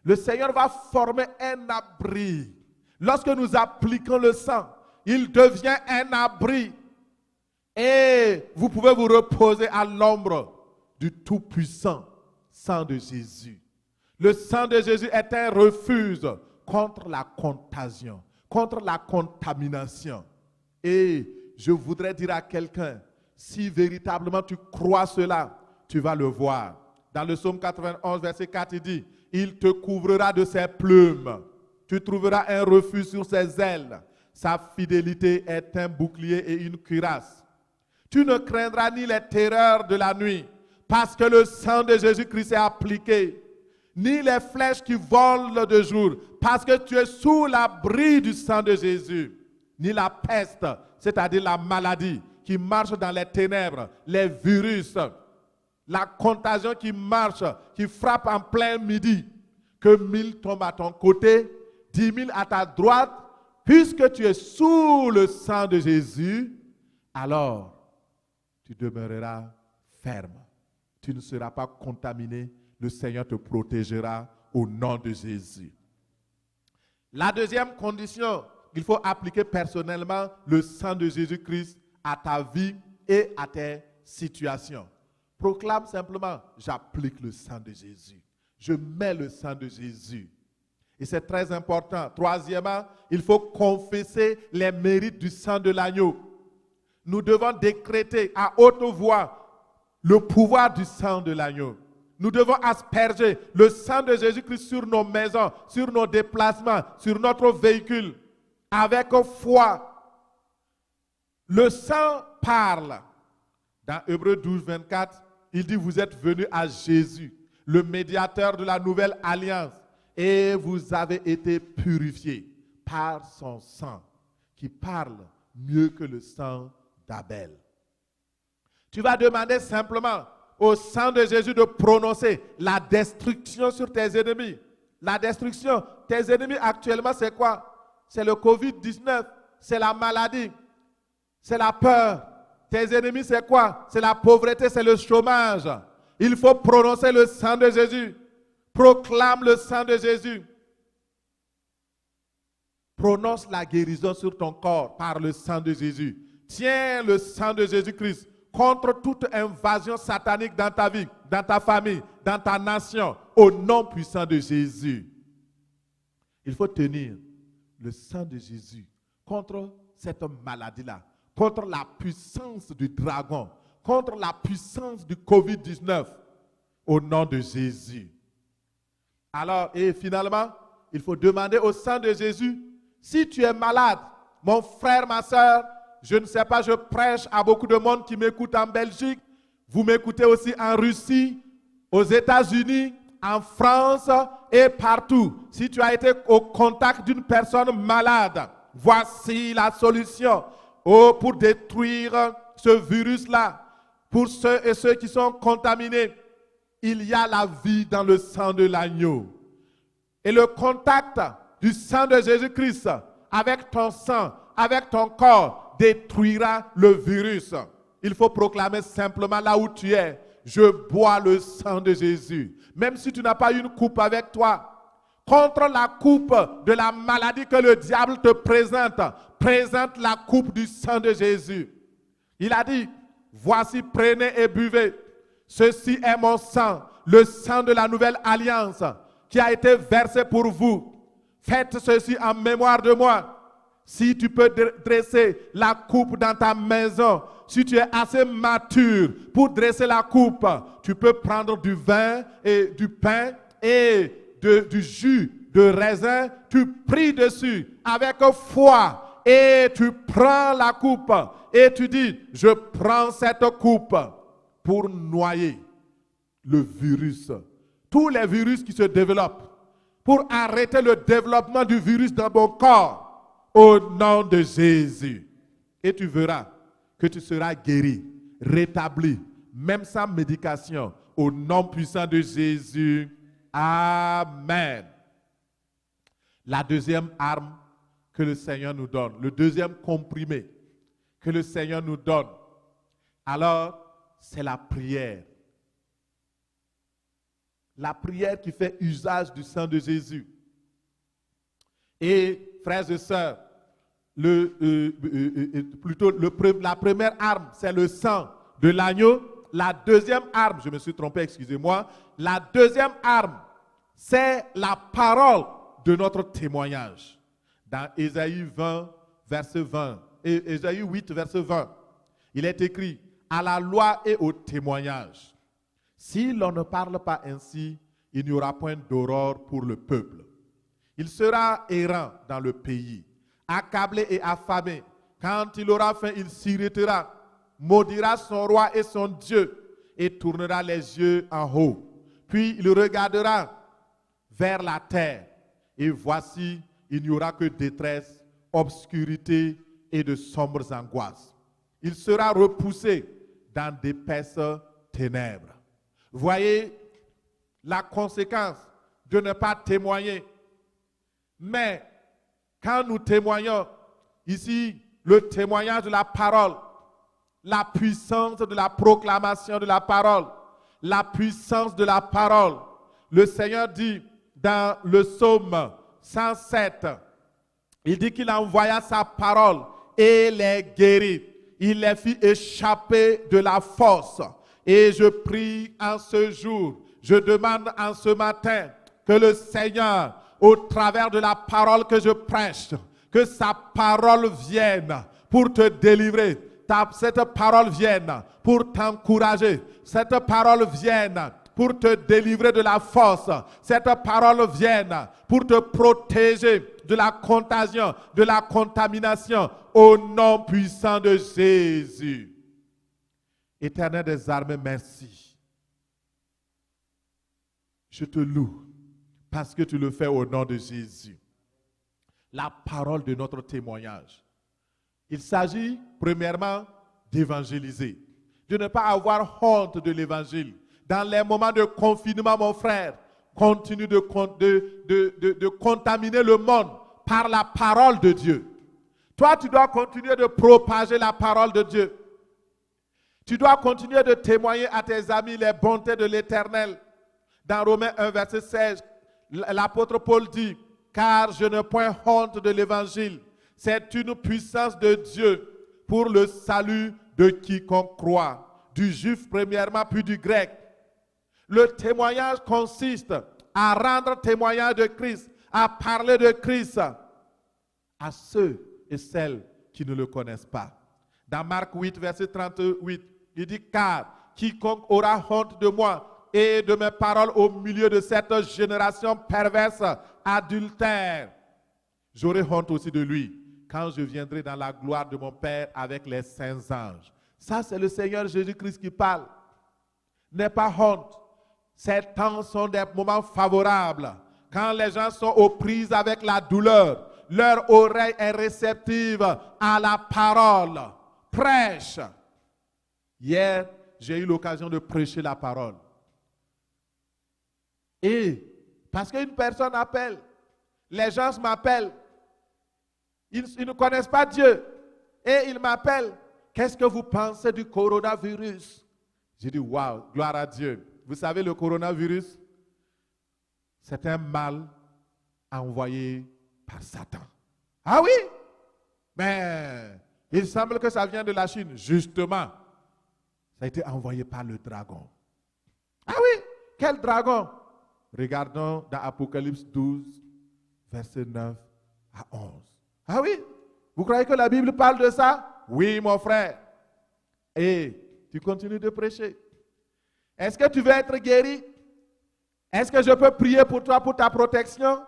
Le Seigneur va former un abri. Lorsque nous appliquons le sang, il devient un abri. Et vous pouvez vous reposer à l'ombre du Tout-Puissant, sang de Jésus. Le sang de Jésus est un refuge contre la contagion, contre la contamination. Et je voudrais dire à quelqu'un, si véritablement tu crois cela, tu vas le voir. Dans le psaume 91, verset 4, il dit, il te couvrira de ses plumes. Tu trouveras un refuge sur ses ailes. Sa fidélité est un bouclier et une cuirasse. Tu ne craindras ni les terreurs de la nuit, parce que le sang de Jésus-Christ est appliqué, ni les flèches qui volent de jour, parce que tu es sous l'abri du sang de Jésus, ni la peste, c'est-à-dire la maladie qui marche dans les ténèbres, les virus, la contagion qui marche, qui frappe en plein midi, que 1000 tombent à ton côté, 10 000 à ta droite, puisque tu es sous le sang de Jésus, alors tu demeureras ferme. Tu ne seras pas contaminé. Le Seigneur te protégera au nom de Jésus. La deuxième condition, il faut appliquer personnellement le sang de Jésus-Christ à ta vie et à tes situations. Proclame simplement, j'applique le sang de Jésus. Je mets le sang de Jésus. Et c'est très important. Troisièmement, il faut confesser les mérites du sang de l'agneau. Nous devons décréter à haute voix le pouvoir du sang de l'agneau. Nous devons asperger le sang de Jésus-Christ sur nos maisons, sur nos déplacements, sur notre véhicule, avec foi. Le sang parle. Dans Hébreux 12, 24, il dit, vous êtes venus à Jésus, le médiateur de la nouvelle alliance, et vous avez été purifiés par son sang, qui parle mieux que le sang d'Abel. Tu vas demander simplement au sang de Jésus de prononcer la destruction sur tes ennemis. La destruction, tes ennemis actuellement, c'est quoi? C'est le Covid-19, c'est la maladie, c'est la peur. Tes ennemis, c'est quoi? C'est la pauvreté, c'est le chômage. Il faut prononcer le sang de Jésus. Proclame le sang de Jésus. Prononce la guérison sur ton corps par le sang de Jésus. Tiens le sang de Jésus-Christ contre toute invasion satanique dans ta vie, dans ta famille, dans ta nation, au nom puissant de Jésus. Il faut tenir le sang de Jésus contre cette maladie-là, contre la puissance du dragon, contre la puissance du Covid-19, au nom de Jésus. Alors, et finalement, il faut demander au sang de Jésus, si tu es malade, mon frère, ma soeur, je ne sais pas, je prêche à beaucoup de monde qui m'écoute en Belgique, vous m'écoutez aussi en Russie, aux États-Unis, en France et partout. Si tu as été au contact d'une personne malade, voici la solution pour détruire ce virus-là. Pour ceux et ceux qui sont contaminés, il y a la vie dans le sang de l'agneau. Et le contact du sang de Jésus-Christ avec ton sang, avec ton corps, détruira le virus. Il faut proclamer simplement là où tu es, je bois le sang de Jésus. Même si tu n'as pas une coupe avec toi, contre la coupe de la maladie que le diable te présente, présente la coupe du sang de Jésus. Il a dit, voici, prenez et buvez. Ceci est mon sang, le sang de la nouvelle alliance qui a été versé pour vous. Faites ceci en mémoire de moi. Si tu peux dresser la coupe dans ta maison, si tu es assez mature pour dresser la coupe, tu peux prendre du vin et du pain et du jus de raisin, tu pries dessus avec foi et tu prends la coupe et tu dis, je prends cette coupe pour noyer le virus, tous les virus qui se développent, pour arrêter le développement du virus dans mon corps. Au nom de Jésus. Et tu verras que tu seras guéri, rétabli, même sans médication. Au nom puissant de Jésus. Amen. La deuxième arme que le Seigneur nous donne, le deuxième comprimé que le Seigneur nous donne, alors c'est la prière. La prière qui fait usage du sang de Jésus. Et frères et sœurs, la première arme, c'est le sang de l'agneau. La deuxième arme, je me suis trompé, excusez-moi. La deuxième arme, c'est la parole de notre témoignage. Dans Ésaïe 20, verset 20, et Ésaïe 8, verset 20, il est écrit, à la loi et au témoignage. Si l'on ne parle pas ainsi, il n'y aura point d'aurore pour le peuple. Il sera errant dans le pays, accablé et affamé. Quand il aura faim, il s'irritera, maudira son roi et son Dieu, et tournera les yeux en haut. Puis il regardera vers la terre, et voici, il n'y aura que détresse, obscurité et de sombres angoisses. Il sera repoussé dans d'épaisses ténèbres. Voyez la conséquence de ne pas témoigner. Mais quand nous témoignons, ici, le témoignage de la parole, la puissance de la proclamation de la parole, la puissance de la parole. Le Seigneur dit dans le psaume 107, il dit qu'il envoya sa parole et les guérit. Il les fit échapper de la force. Et je prie en ce jour, je demande en ce matin que le Seigneur, au travers de la parole que je prêche, que sa parole vienne pour te délivrer. Cette parole vienne pour t'encourager. Cette parole vienne pour te délivrer de la force. Cette parole vienne pour te protéger de la contagion, de la contamination, au nom puissant de Jésus. Éternel des armées, merci. Je te loue parce que tu le fais au nom de Jésus. La parole de notre témoignage. Il s'agit premièrement d'évangéliser, de ne pas avoir honte de l'évangile. Dans les moments de confinement, mon frère, continue de contaminer le monde par la parole de Dieu. Toi, tu dois continuer de propager la parole de Dieu. Tu dois continuer de témoigner à tes amis les bontés de l'Éternel. Dans Romains 1, verset 16, l'apôtre Paul dit, « Car je n'ai point honte de l'évangile. C'est une puissance de Dieu pour le salut de quiconque croit, du juif premièrement, puis du grec. » Le témoignage consiste à rendre témoignage de Christ, à parler de Christ à ceux et celles qui ne le connaissent pas. Dans Marc 8, verset 38, il dit, « Car quiconque aura honte de moi et de mes paroles au milieu de cette génération perverse, adultère, j'aurai honte aussi de lui quand je viendrai dans la gloire de mon Père avec les saints anges. » Ça, c'est le Seigneur Jésus-Christ qui parle. N'aie pas honte. Ces temps sont des moments favorables. Quand les gens sont aux prises avec la douleur, leur oreille est réceptive à la parole. Prêche. Hier, j'ai eu l'occasion de prêcher la parole. Et parce qu'une personne appelle, les gens m'appellent. Ils ne connaissent pas Dieu. Et ils m'appellent. Qu'est-ce que vous pensez du coronavirus? J'ai dit, waouh, gloire à Dieu. Vous savez, le coronavirus, c'est un mal envoyé par Satan. Ah oui? Mais il semble que ça vient de la Chine. Justement, ça a été envoyé par le dragon. Ah oui? Quel dragon? Regardons dans Apocalypse 12, verset 9 à 11. Ah oui? Vous croyez que la Bible parle de ça? Oui, mon frère. Et tu continues de prêcher. Est-ce que tu veux être guéri? Est-ce que je peux prier pour toi, pour ta protection?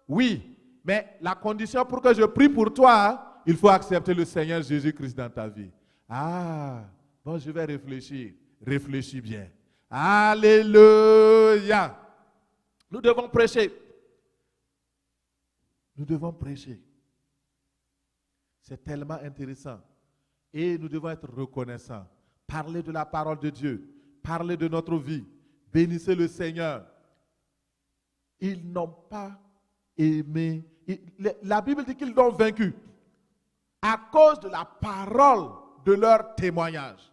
Oui. Mais la condition pour que je prie pour toi, il faut accepter le Seigneur Jésus-Christ dans ta vie. Ah, bon, je vais réfléchir. Réfléchis bien. Alléluia. Nous devons prêcher. Nous devons prêcher. C'est tellement intéressant. Et nous devons être reconnaissants. Parler de la parole de Dieu. Parler de notre vie. Bénissez le Seigneur. Ils n'ont pas aimé. La Bible dit qu'ils l'ont vaincu à cause de la parole de leur témoignage.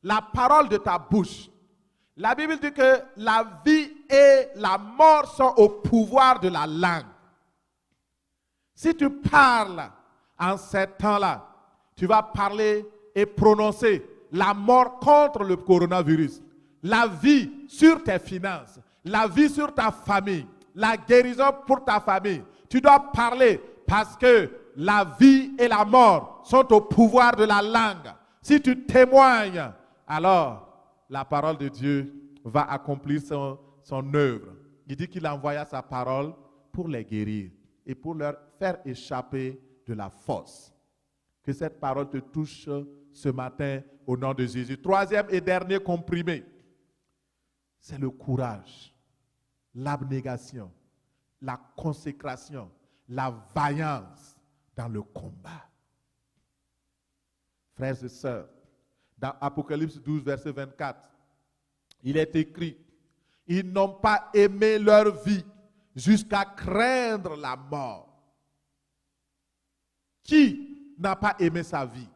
La parole de ta bouche. La Bible dit que la vie et la mort sont au pouvoir de la langue. Si tu parles en ces temps-là, tu vas parler et prononcer la mort contre le coronavirus, la vie sur tes finances, la vie sur ta famille, la guérison pour ta famille. Tu dois parler parce que la vie et la mort sont au pouvoir de la langue. Si tu témoignes, alors la parole de Dieu va accomplir son œuvre. Il dit qu'il envoya sa parole pour les guérir et pour leur faire échapper de la fosse. Que cette parole te touche ce matin au nom de Jésus. Troisième et dernier comprimé, c'est le courage, l'abnégation, la consécration, la vaillance dans le combat. Frères et sœurs, dans Apocalypse 12, verset 24, il est écrit, ils n'ont pas aimé leur vie jusqu'à craindre la mort. Qui n'a pas aimé sa vie?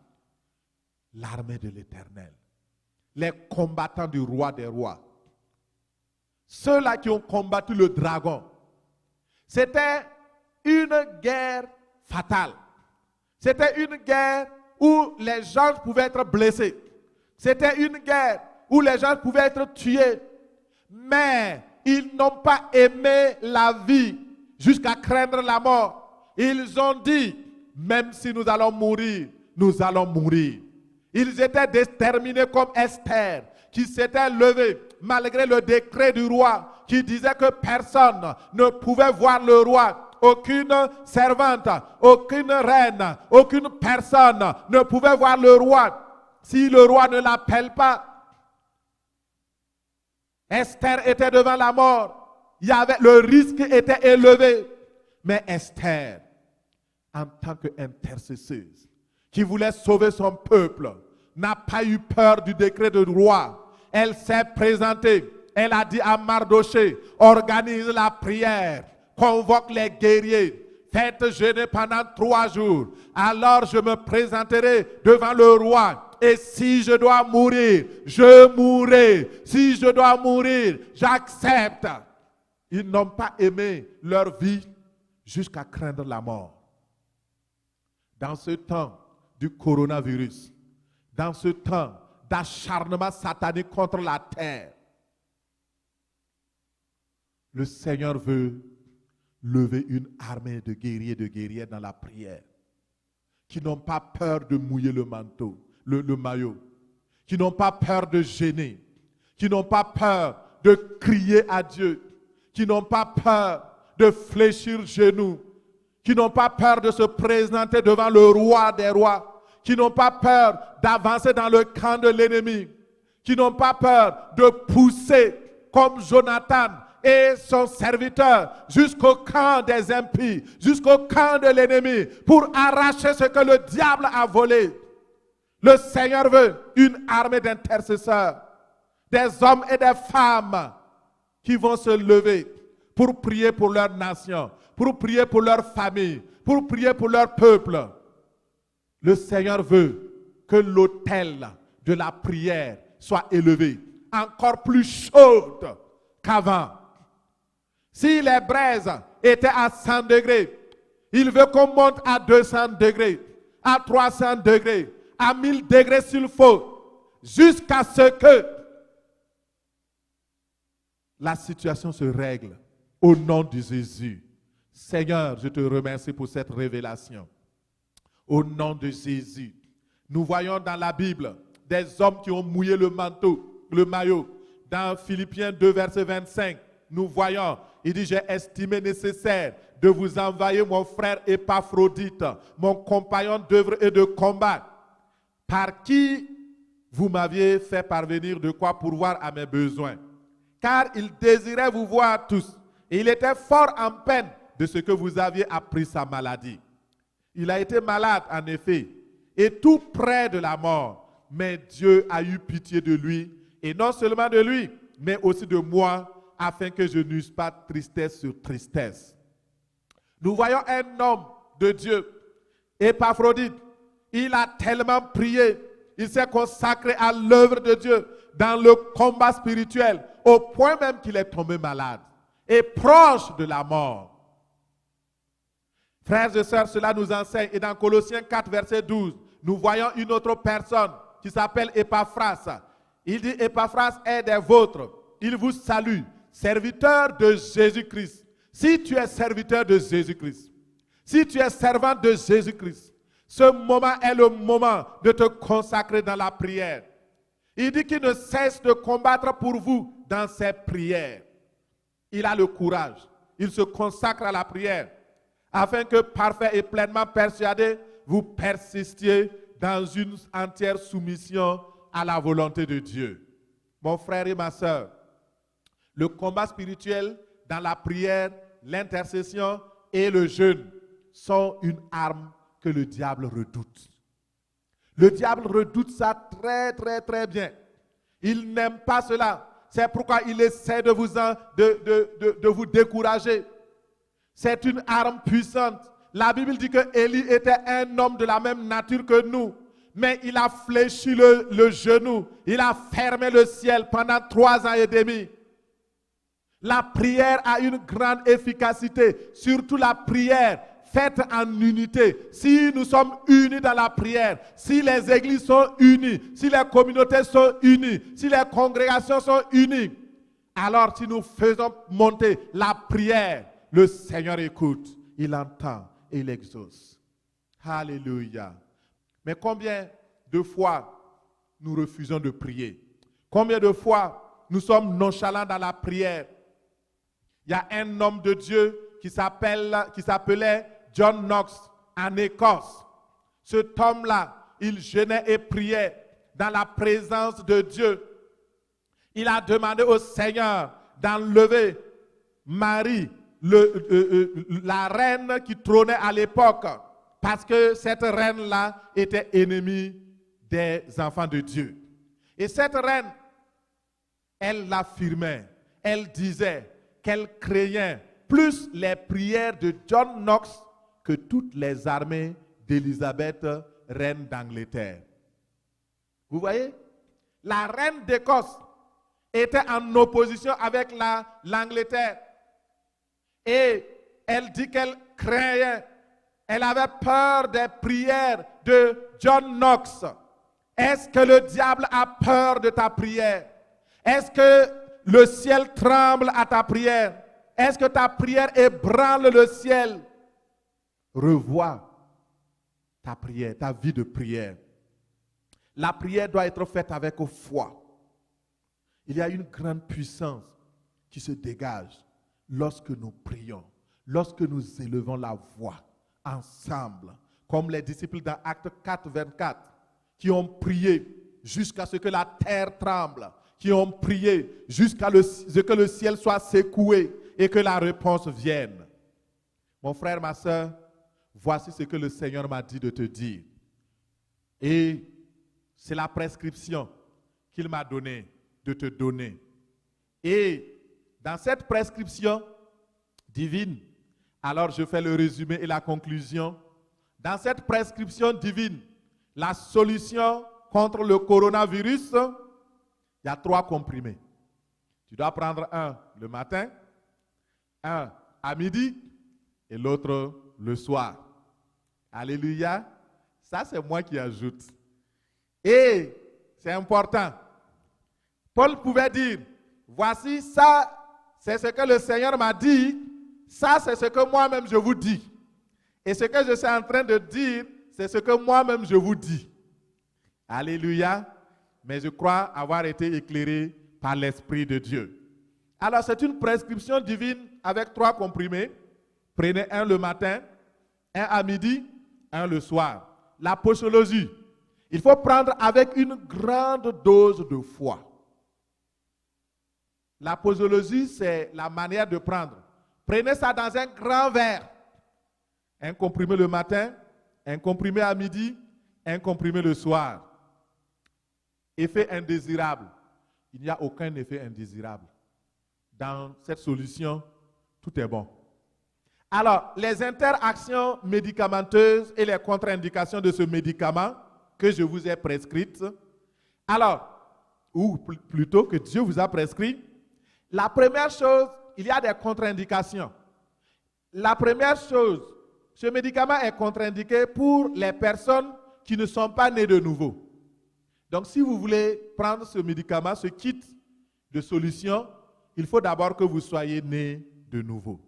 L'armée de l'Éternel, les combattants du roi des rois, ceux-là qui ont combattu le dragon. C'était une guerre fatale. C'était une guerre où les gens pouvaient être blessés. C'était une guerre où les gens pouvaient être tués. Mais ils n'ont pas aimé la vie jusqu'à craindre la mort. Ils ont dit, même si nous allons mourir, nous allons mourir. Ils étaient déterminés comme Esther, qui s'était levée malgré le décret du roi qui disait que personne ne pouvait voir le roi. Aucune servante, aucune reine, aucune personne ne pouvait voir le roi si le roi ne l'appelle pas. Esther était devant la mort. Le risque était élevé. Mais Esther, en tant qu'intercesseuse, qui voulait sauver son peuple, n'a pas eu peur du décret de roi. Elle s'est présentée. Elle a dit à Mardoché, organise la prière, convoque les guerriers. Faites jeûner pendant 3 jours. Alors je me présenterai devant le roi. Et si je dois mourir, je mourrai. Si je dois mourir, j'accepte. Ils n'ont pas aimé leur vie jusqu'à craindre la mort. Dans ce temps du coronavirus, dans ce temps d'acharnement satanique contre la terre, le Seigneur veut lever une armée de guerriers et de guerrières dans la prière, qui n'ont pas peur de mouiller le manteau, le maillot, qui n'ont pas peur de gêner, qui n'ont pas peur de crier à Dieu, qui n'ont pas peur de fléchir genoux, qui n'ont pas peur de se présenter devant le roi des rois, qui n'ont pas peur d'avancer dans le camp de l'ennemi, qui n'ont pas peur de pousser comme Jonathan et son serviteur jusqu'au camp des impies, jusqu'au camp de l'ennemi, pour arracher ce que le diable a volé. Le Seigneur veut une armée d'intercesseurs, des hommes et des femmes qui vont se lever pour prier pour leur nation, pour prier pour leur famille, pour prier pour leur peuple. Le Seigneur veut que l'autel de la prière soit élevé, encore plus chaude qu'avant. Si les braises étaient à 100 degrés, il veut qu'on monte à 200 degrés, à 300 degrés, à 1000 degrés s'il faut, jusqu'à ce que la situation se règle au nom de Jésus. Seigneur, je te remercie pour cette révélation. Au nom de Jésus, nous voyons dans la Bible des hommes qui ont mouillé le manteau, le maillot. Dans Philippiens 2, verset 25, nous voyons, il dit, j'ai estimé nécessaire de vous envoyer mon frère Épaphrodite, mon compagnon d'œuvre et de combat, par qui vous m'aviez fait parvenir de quoi pourvoir à mes besoins. Car il désirait vous voir tous. Et il était fort en peine de ce que vous aviez appris sa maladie. Il a été malade, en effet, et tout près de la mort. Mais Dieu a eu pitié de lui, et non seulement de lui, mais aussi de moi, afin que je n'eusse pas tristesse sur tristesse. Nous voyons un homme de Dieu, Épaphrodite. Il a tellement prié, il s'est consacré à l'œuvre de Dieu dans le combat spirituel, au point même qu'il est tombé malade et proche de la mort. Frères et sœurs, cela nous enseigne. Et dans Colossiens 4, verset 12, nous voyons une autre personne qui s'appelle Épaphras. Il dit, Épaphras est des vôtres. Il vous salue, serviteur de Jésus-Christ. Si tu es serviteur de Jésus-Christ, si tu es servant de Jésus-Christ, ce moment est le moment de te consacrer dans la prière. Il dit qu'il ne cesse de combattre pour vous dans ses prières. Il a le courage. Il se consacre à la prière afin que, parfait et pleinement persuadé, vous persistiez dans une entière soumission à la volonté de Dieu. Mon frère et ma sœur, le combat spirituel dans la prière, l'intercession et le jeûne sont une arme que le diable redoute. Le diable redoute ça très, très, très bien. Il n'aime pas cela. C'est pourquoi il essaie de vous décourager. C'est une arme puissante. La Bible dit que Élie était un homme de la même nature que nous. Mais il a fléchi le genou. Il a fermé le ciel pendant 3 ans et demi. La prière a une grande efficacité. Surtout la prière faite en unité. Si nous sommes unis dans la prière, si les églises sont unies, si les communautés sont unies, si les congrégations sont unies, alors si nous faisons monter la prière, le Seigneur écoute, il entend et il exauce. Alléluia. Mais combien de fois nous refusons de prier? Combien de fois nous sommes nonchalants dans la prière? Il y a un homme de Dieu qui s'appelait John Knox en Écosse. Cet homme-là, il jeûnait et priait dans la présence de Dieu. Il a demandé au Seigneur d'enlever Marie, la reine qui trônait à l'époque, parce que cette reine-là était ennemie des enfants de Dieu. Et cette reine, elle l'affirmait, elle disait qu'elle craignait plus les prières de John Knox que toutes les armées d'Élisabeth, reine d'Angleterre. Vous voyez, la reine d'Écosse était en opposition avec l'Angleterre. Et elle dit qu'elle craignait, elle avait peur des prières de John Knox. Est-ce que le diable a peur de ta prière? Est-ce que le ciel tremble à ta prière? Est-ce que ta prière ébranle le ciel? Revois ta prière, ta vie de prière. La prière doit être faite avec foi. Il y a une grande puissance qui se dégage lorsque nous prions, lorsque nous élevons la voix ensemble, comme les disciples dans Actes 4, 24, qui ont prié jusqu'à ce que la terre tremble, qui ont prié jusqu'à ce que le ciel soit secoué et que la réponse vienne. Mon frère, ma soeur, voici ce que le Seigneur m'a dit de te dire. Et c'est la prescription qu'il m'a donnée de te donner. Et dans cette prescription divine, alors je fais le résumé et la conclusion. Dans cette prescription divine, la solution contre le coronavirus, il y a 3 comprimés. Tu dois prendre un le matin, un à midi et l'autre le soir. Alléluia. Ça, c'est moi qui ajoute. Et c'est important. Paul pouvait dire, voici ça, c'est ce que le Seigneur m'a dit, ça c'est ce que moi-même je vous dis. Et ce que je suis en train de dire, c'est ce que moi-même je vous dis. Alléluia. Mais je crois avoir été éclairé par l'Esprit de Dieu. Alors c'est une prescription divine avec 3 comprimés. Prenez un le matin, un à midi, un le soir. La posologie, il faut prendre avec une grande dose de foi. La posologie, c'est la manière de prendre. Prenez ça dans un grand verre. Un comprimé le matin, un comprimé à midi, un comprimé le soir. Effet indésirable. Il n'y a aucun effet indésirable. Dans cette solution, tout est bon. Alors, les interactions médicamenteuses et les contre-indications de ce médicament que je vous ai prescrites, alors, ou plutôt que Dieu vous a prescrit, la première chose, il y a des contre-indications. La première chose, ce médicament est contre-indiqué pour les personnes qui ne sont pas nées de nouveau. Donc, si vous voulez prendre ce médicament, ce kit de solution, il faut d'abord que vous soyez né de nouveau.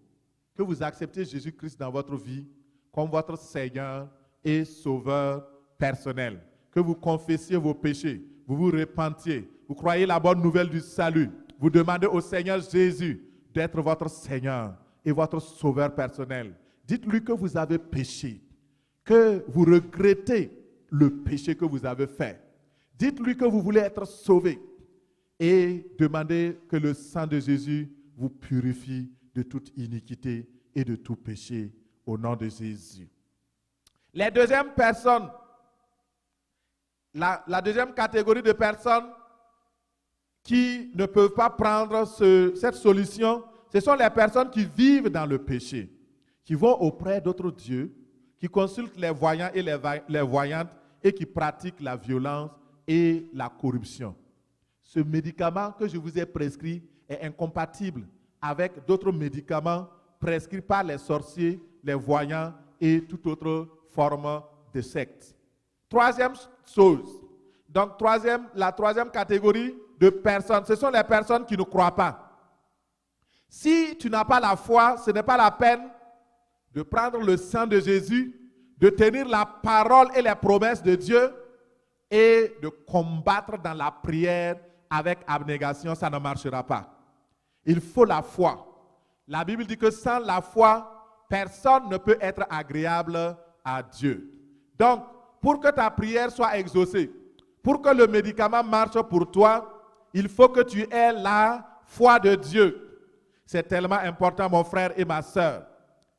Que vous acceptiez Jésus-Christ dans votre vie comme votre Seigneur et Sauveur personnel. Que vous confessiez vos péchés, vous vous repentiez, vous croyez la bonne nouvelle du salut. Vous demandez au Seigneur Jésus d'être votre Seigneur et votre Sauveur personnel. Dites-lui que vous avez péché, que vous regrettez le péché que vous avez fait. Dites-lui que vous voulez être sauvé et demandez que le sang de Jésus vous purifie de toute iniquité et de tout péché au nom de Jésus. Les deuxièmes personnes, la deuxième catégorie de personnes qui ne peuvent pas prendre cette solution, ce sont les personnes qui vivent dans le péché, qui vont auprès d'autres dieux, qui consultent les voyants et les voyantes et qui pratiquent la violence et la corruption. Ce médicament que je vous ai prescrit est incompatible avec d'autres médicaments prescrits par les sorciers, les voyants et toute autre forme de secte. Troisième chose, donc la troisième catégorie de personnes, ce sont les personnes qui ne croient pas. Si tu n'as pas la foi, ce n'est pas la peine de prendre le sang de Jésus, de tenir la parole et les promesses de Dieu et de combattre dans la prière avec abnégation, ça ne marchera pas. Il faut la foi. La Bible dit que sans la foi, personne ne peut être agréable à Dieu. Donc, pour que ta prière soit exaucée, pour que le médicament marche pour toi, il faut que tu aies la foi de Dieu. C'est tellement important, mon frère et ma sœur.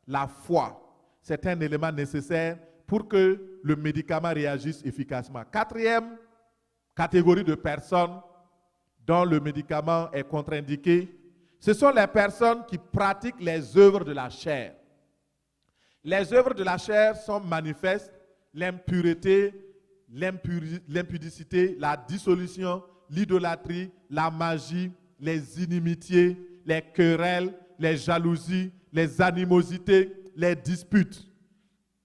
La foi, c'est un élément nécessaire pour que le médicament réagisse efficacement. Quatrième catégorie de personnes dont le médicament est contre-indiqué, ce sont les personnes qui pratiquent les œuvres de la chair. Les œuvres de la chair sont manifestes: l'impureté, l'impudicité, la dissolution, l'idolâtrie, la magie, les inimitiés, les querelles, les jalousies, les animosités, les disputes.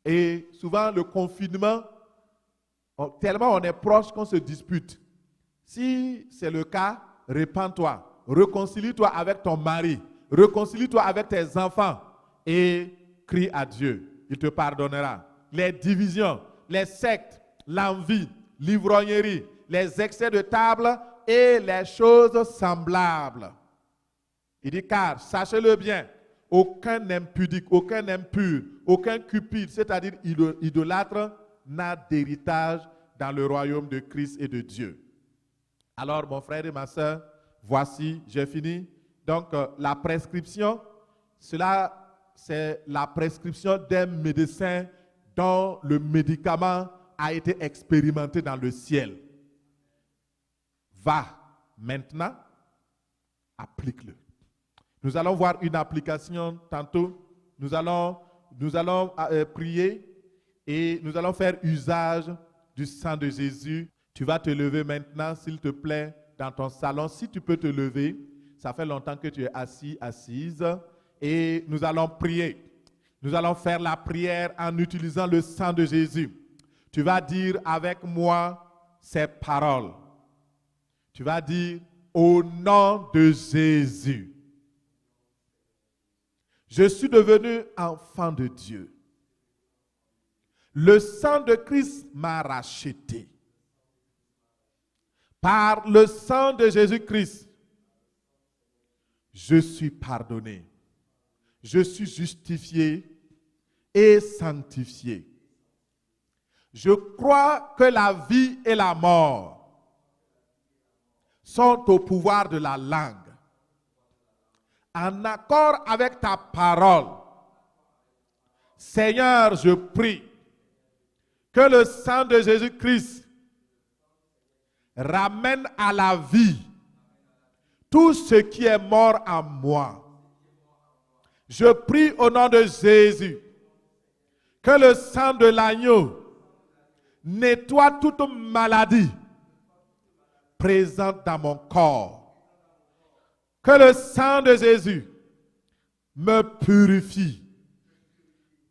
Et souvent, le confinement, tellement on est proche qu'on se dispute. Si c'est le cas, répands-toi, réconcilie-toi avec ton mari, réconcilie-toi avec tes enfants et crie à Dieu. Il te pardonnera. Les divisions, les sectes, l'envie, l'ivrognerie, les excès de table et les choses semblables. Il dit, car, sachez-le bien, aucun impudique, aucun impur, aucun cupide, c'est-à-dire idolâtre, n'a d'héritage dans le royaume de Christ et de Dieu. Alors, mon frère et ma soeur, voici, j'ai fini. Donc, la prescription, c'est la prescription d'un médecin dont le médicament a été expérimenté dans le ciel. Va maintenant, applique-le. Nous allons voir une application tantôt. Nous allons prier et nous allons faire usage du sang de Jésus. Tu vas te lever maintenant, s'il te plaît, dans ton salon. Si tu peux te lever, ça fait longtemps que tu es assis, assise. Et nous allons prier. Nous allons faire la prière en utilisant le sang de Jésus. Tu vas dire avec moi ces paroles. Tu vas dire, au nom de Jésus, je suis devenu enfant de Dieu. Le sang de Christ m'a racheté. Par le sang de Jésus-Christ, je suis pardonné. Je suis justifié et sanctifié. Je crois que la vie et la mort sont au pouvoir de la langue. En accord avec ta parole, Seigneur, je prie que le sang de Jésus-Christ ramène à la vie tout ce qui est mort en moi. Je prie au nom de Jésus que le sang de l'agneau nettoie toute maladie présente dans mon corps. Que le sang de Jésus me purifie.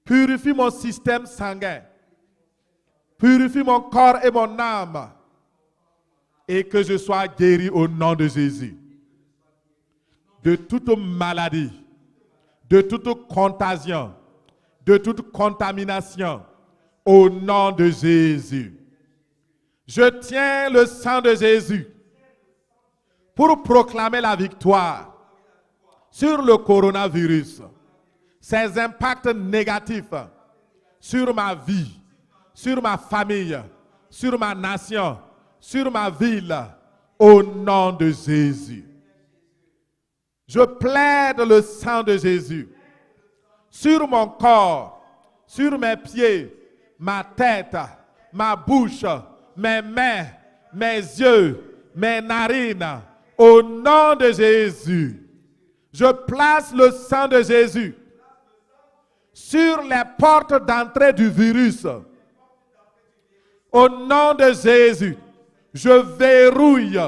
Purifie mon système sanguin. Purifie mon corps et mon âme. Et que je sois guéri au nom de Jésus. De toute maladie, de toute contagion, de toute contamination, au nom de Jésus. Je tiens le sang de Jésus pour proclamer la victoire sur le coronavirus, ses impacts négatifs sur ma vie, sur ma famille, sur ma nation, sur ma ville, au nom de Jésus. Je plaide le sang de Jésus sur mon corps, sur mes pieds, ma tête, ma bouche, mes mains, mes yeux, mes narines, au nom de Jésus. Je place le sang de Jésus sur les portes d'entrée du virus. Au nom de Jésus, je verrouille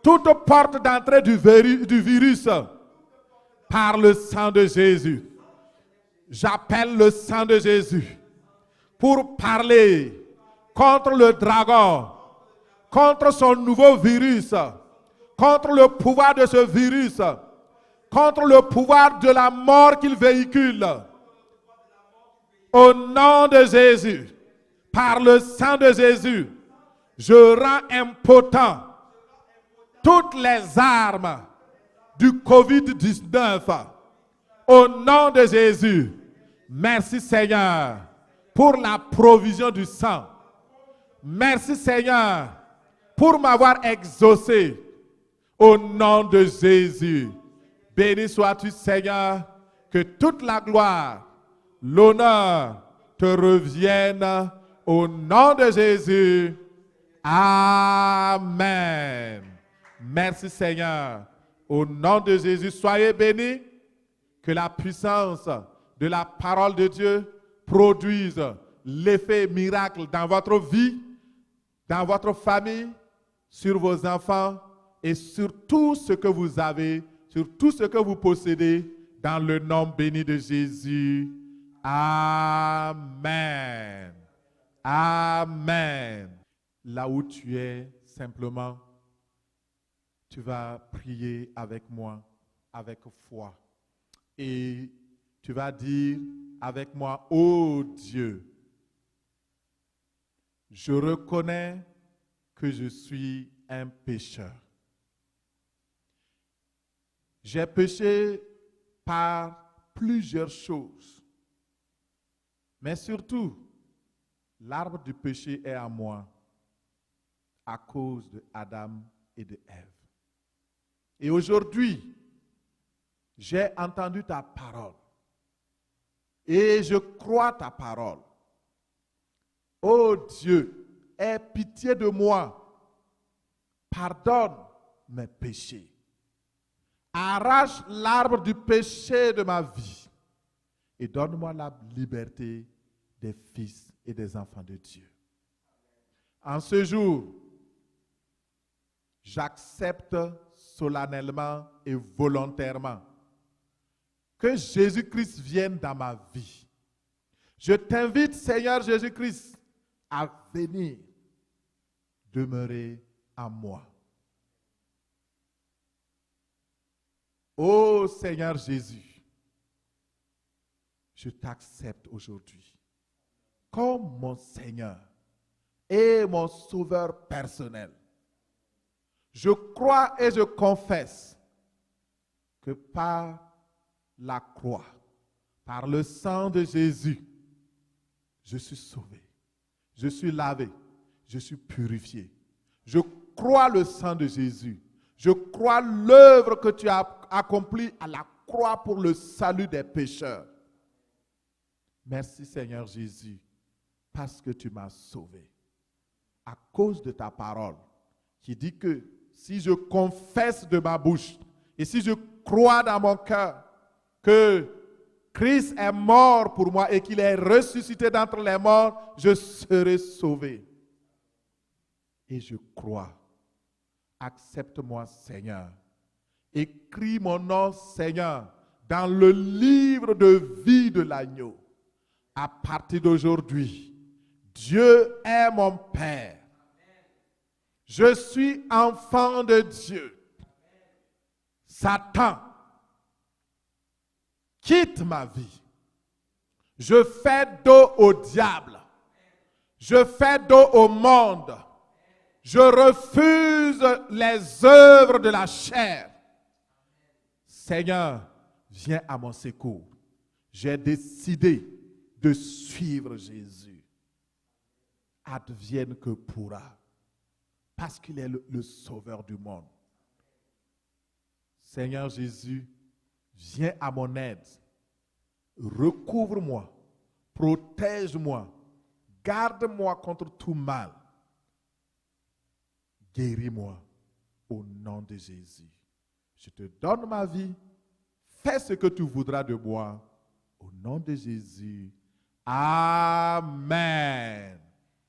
toute porte d'entrée du virus par le sang de Jésus. J'appelle le sang de Jésus pour parler contre le dragon, contre son nouveau virus, contre le pouvoir de ce virus, contre le pouvoir de la mort qu'il véhicule. Au nom de Jésus, par le sang de Jésus, je rends impotent toutes les armes du COVID-19. Au nom de Jésus, merci Seigneur pour la provision du sang. Merci Seigneur pour m'avoir exaucé. Au nom de Jésus, béni sois-tu Seigneur, que toute la gloire, l'honneur te reviennent Au nom de Jésus. Amen. Merci Seigneur. Au nom de Jésus, soyez bénis. Que la puissance de la parole de Dieu produise l'effet miracle dans votre vie, dans votre famille, sur vos enfants et sur tout ce que vous avez, sur tout ce que vous possédez, dans le nom béni de Jésus. Amen. Amen. Là où tu es, simplement, tu vas prier avec moi, avec foi. Et tu vas dire avec moi, ô Dieu, je reconnais que je suis un pécheur. J'ai péché par plusieurs choses. Mais surtout, l'arbre du péché est à moi à cause de Adam et de Ève. Et aujourd'hui, j'ai entendu ta parole et je crois ta parole. Ô Dieu, aie pitié de moi, pardonne mes péchés, arrache l'arbre du péché de ma vie et donne-moi la liberté des fils et des enfants de Dieu. En ce jour, j'accepte solennellement et volontairement que Jésus-Christ vienne dans ma vie. Je t'invite, Seigneur Jésus-Christ, à venir demeurer en moi. Ô Seigneur Jésus, je t'accepte aujourd'hui comme mon Seigneur et mon Sauveur personnel. Je crois et je confesse que par la croix, par le sang de Jésus, je suis sauvé, je suis lavé, je suis purifié. Je crois le sang de Jésus. Je crois l'œuvre que tu as accomplie à la croix pour le salut des pécheurs. Merci Seigneur Jésus, parce que tu m'as sauvé. À cause de ta parole, qui dit que si je confesse de ma bouche et si je crois dans mon cœur que Christ est mort pour moi et qu'il est ressuscité d'entre les morts, je serai sauvé. Et je crois. Accepte-moi, Seigneur. Écris mon nom, Seigneur, dans le livre de vie de l'agneau. À partir d'aujourd'hui, Dieu est mon Père. Je suis enfant de Dieu. Satan, quitte ma vie. Je fais dos au diable. Je fais dos au monde. Je refuse les œuvres de la chair. Seigneur, viens à mon secours. J'ai décidé de suivre Jésus. Advienne que pourra. Parce qu'il est le sauveur du monde. Seigneur Jésus, viens à mon aide. Recouvre-moi. Protège-moi. Garde-moi contre tout mal. Guéris-moi au nom de Jésus. Je te donne ma vie. Fais ce que tu voudras de moi. Au nom de Jésus. Amen.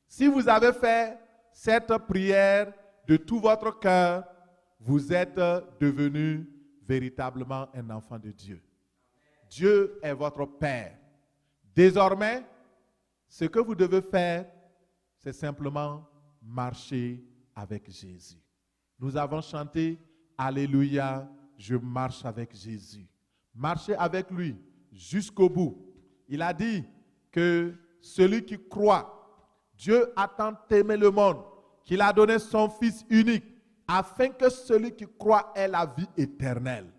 Si vous avez fait cette prière de tout votre cœur, vous êtes devenu véritablement un enfant de Dieu. Dieu est votre Père. Désormais, ce que vous devez faire, c'est simplement marcher avec Jésus. Nous avons chanté « Alléluia, je marche avec Jésus ». Marchez avec lui jusqu'au bout. Il a dit que celui qui croit, Dieu a tant aimé le monde qu'il a donné son Fils unique afin que celui qui croit ait la vie éternelle.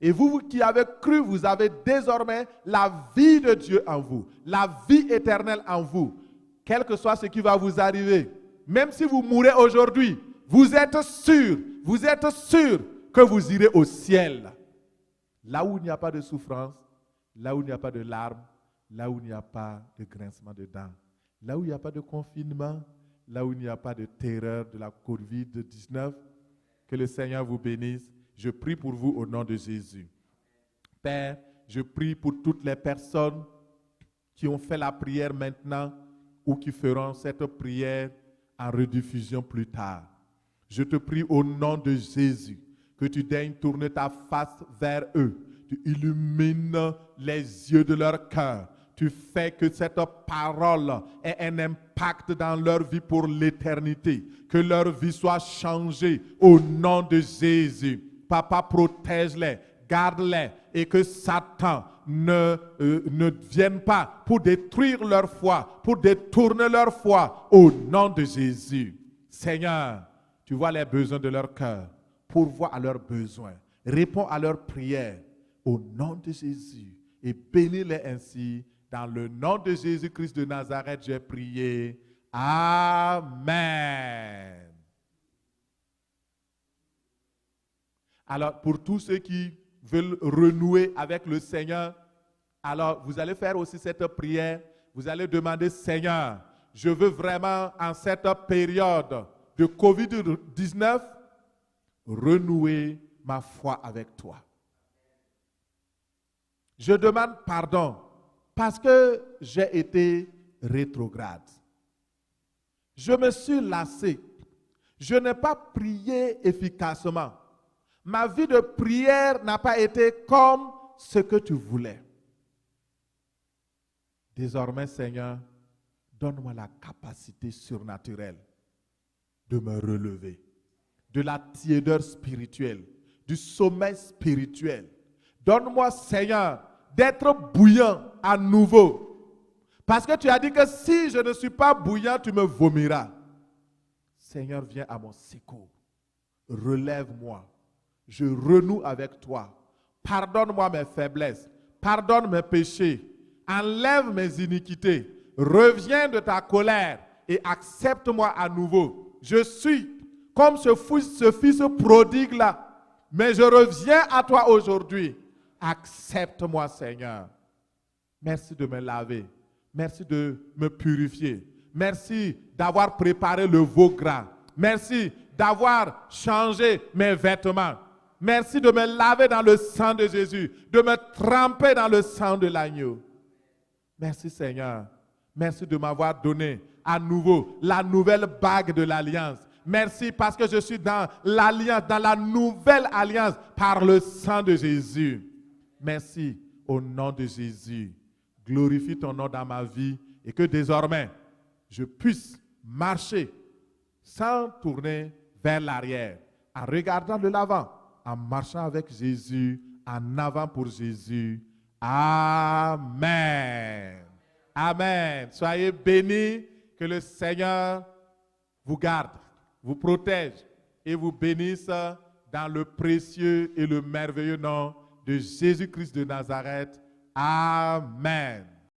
Et vous qui avez cru, vous avez désormais la vie de Dieu en vous, la vie éternelle en vous, quel que soit ce qui va vous arriver. Même si vous mourrez aujourd'hui, vous êtes sûr que vous irez au ciel. Là où il n'y a pas de souffrance, là où il n'y a pas de larmes, là où il n'y a pas de grincement de dents, Là où il n'y a pas de confinement, là où il n'y a pas de terreur de la COVID-19, que le Seigneur vous bénisse. Je prie pour vous au nom de Jésus. Père, je prie pour toutes les personnes qui ont fait la prière maintenant ou qui feront cette prière en rediffusion plus tard. Je te prie au nom de Jésus que tu daignes tourner ta face vers eux. Tu illumines les yeux de leur cœur. Tu fais que cette parole ait un impact dans leur vie pour l'éternité. Que leur vie soit changée au nom de Jésus. Papa, protège-les, garde-les et que Satan ne vienne pas pour détruire leur foi, pour détourner leur foi au nom de Jésus. Seigneur, tu vois les besoins de leur cœur, pourvois à leurs besoins, réponds à leurs prières au nom de Jésus et bénis-les ainsi. Dans le nom de Jésus-Christ de Nazareth, j'ai prié. Amen. Alors, pour tous ceux qui veulent renouer avec le Seigneur, alors vous allez faire aussi cette prière. Vous allez demander, Seigneur, je veux vraiment en cette période de COVID-19 renouer ma foi avec toi. Je demande pardon parce que j'ai été rétrograde. Je me suis lassé. Je n'ai pas prié efficacement. Ma vie de prière n'a pas été comme ce que tu voulais. Désormais, Seigneur, donne-moi la capacité surnaturelle de me relever, de la tiédeur spirituelle, du sommeil spirituel. Donne-moi, Seigneur, d'être bouillant à nouveau. Parce que tu as dit que si je ne suis pas bouillant, tu me vomiras. Seigneur, viens à mon secours. Relève-moi. Je renoue avec toi. Pardonne-moi mes faiblesses. Pardonne mes péchés. Enlève mes iniquités. Reviens de ta colère et accepte-moi à nouveau. Je suis comme ce fils prodigue-là, mais je reviens à toi aujourd'hui. Accepte-moi, Seigneur. Merci de me laver. Merci de me purifier. Merci d'avoir préparé le veau gras. Merci d'avoir changé mes vêtements. Merci de me laver dans le sang de Jésus, de me tremper dans le sang de l'agneau. Merci, Seigneur. Merci de m'avoir donné à nouveau la nouvelle bague de l'alliance. Merci parce que je suis dans l'alliance, dans la nouvelle alliance par le sang de Jésus. Merci au nom de Jésus. Glorifie ton nom dans ma vie et que désormais, je puisse marcher sans tourner vers l'arrière, en regardant de l'avant, en marchant avec Jésus, en avant pour Jésus. Amen. Amen. Soyez bénis, que le Seigneur vous garde, vous protège et vous bénisse dans le précieux et le merveilleux nom de Jésus-Christ de Nazareth. Amen.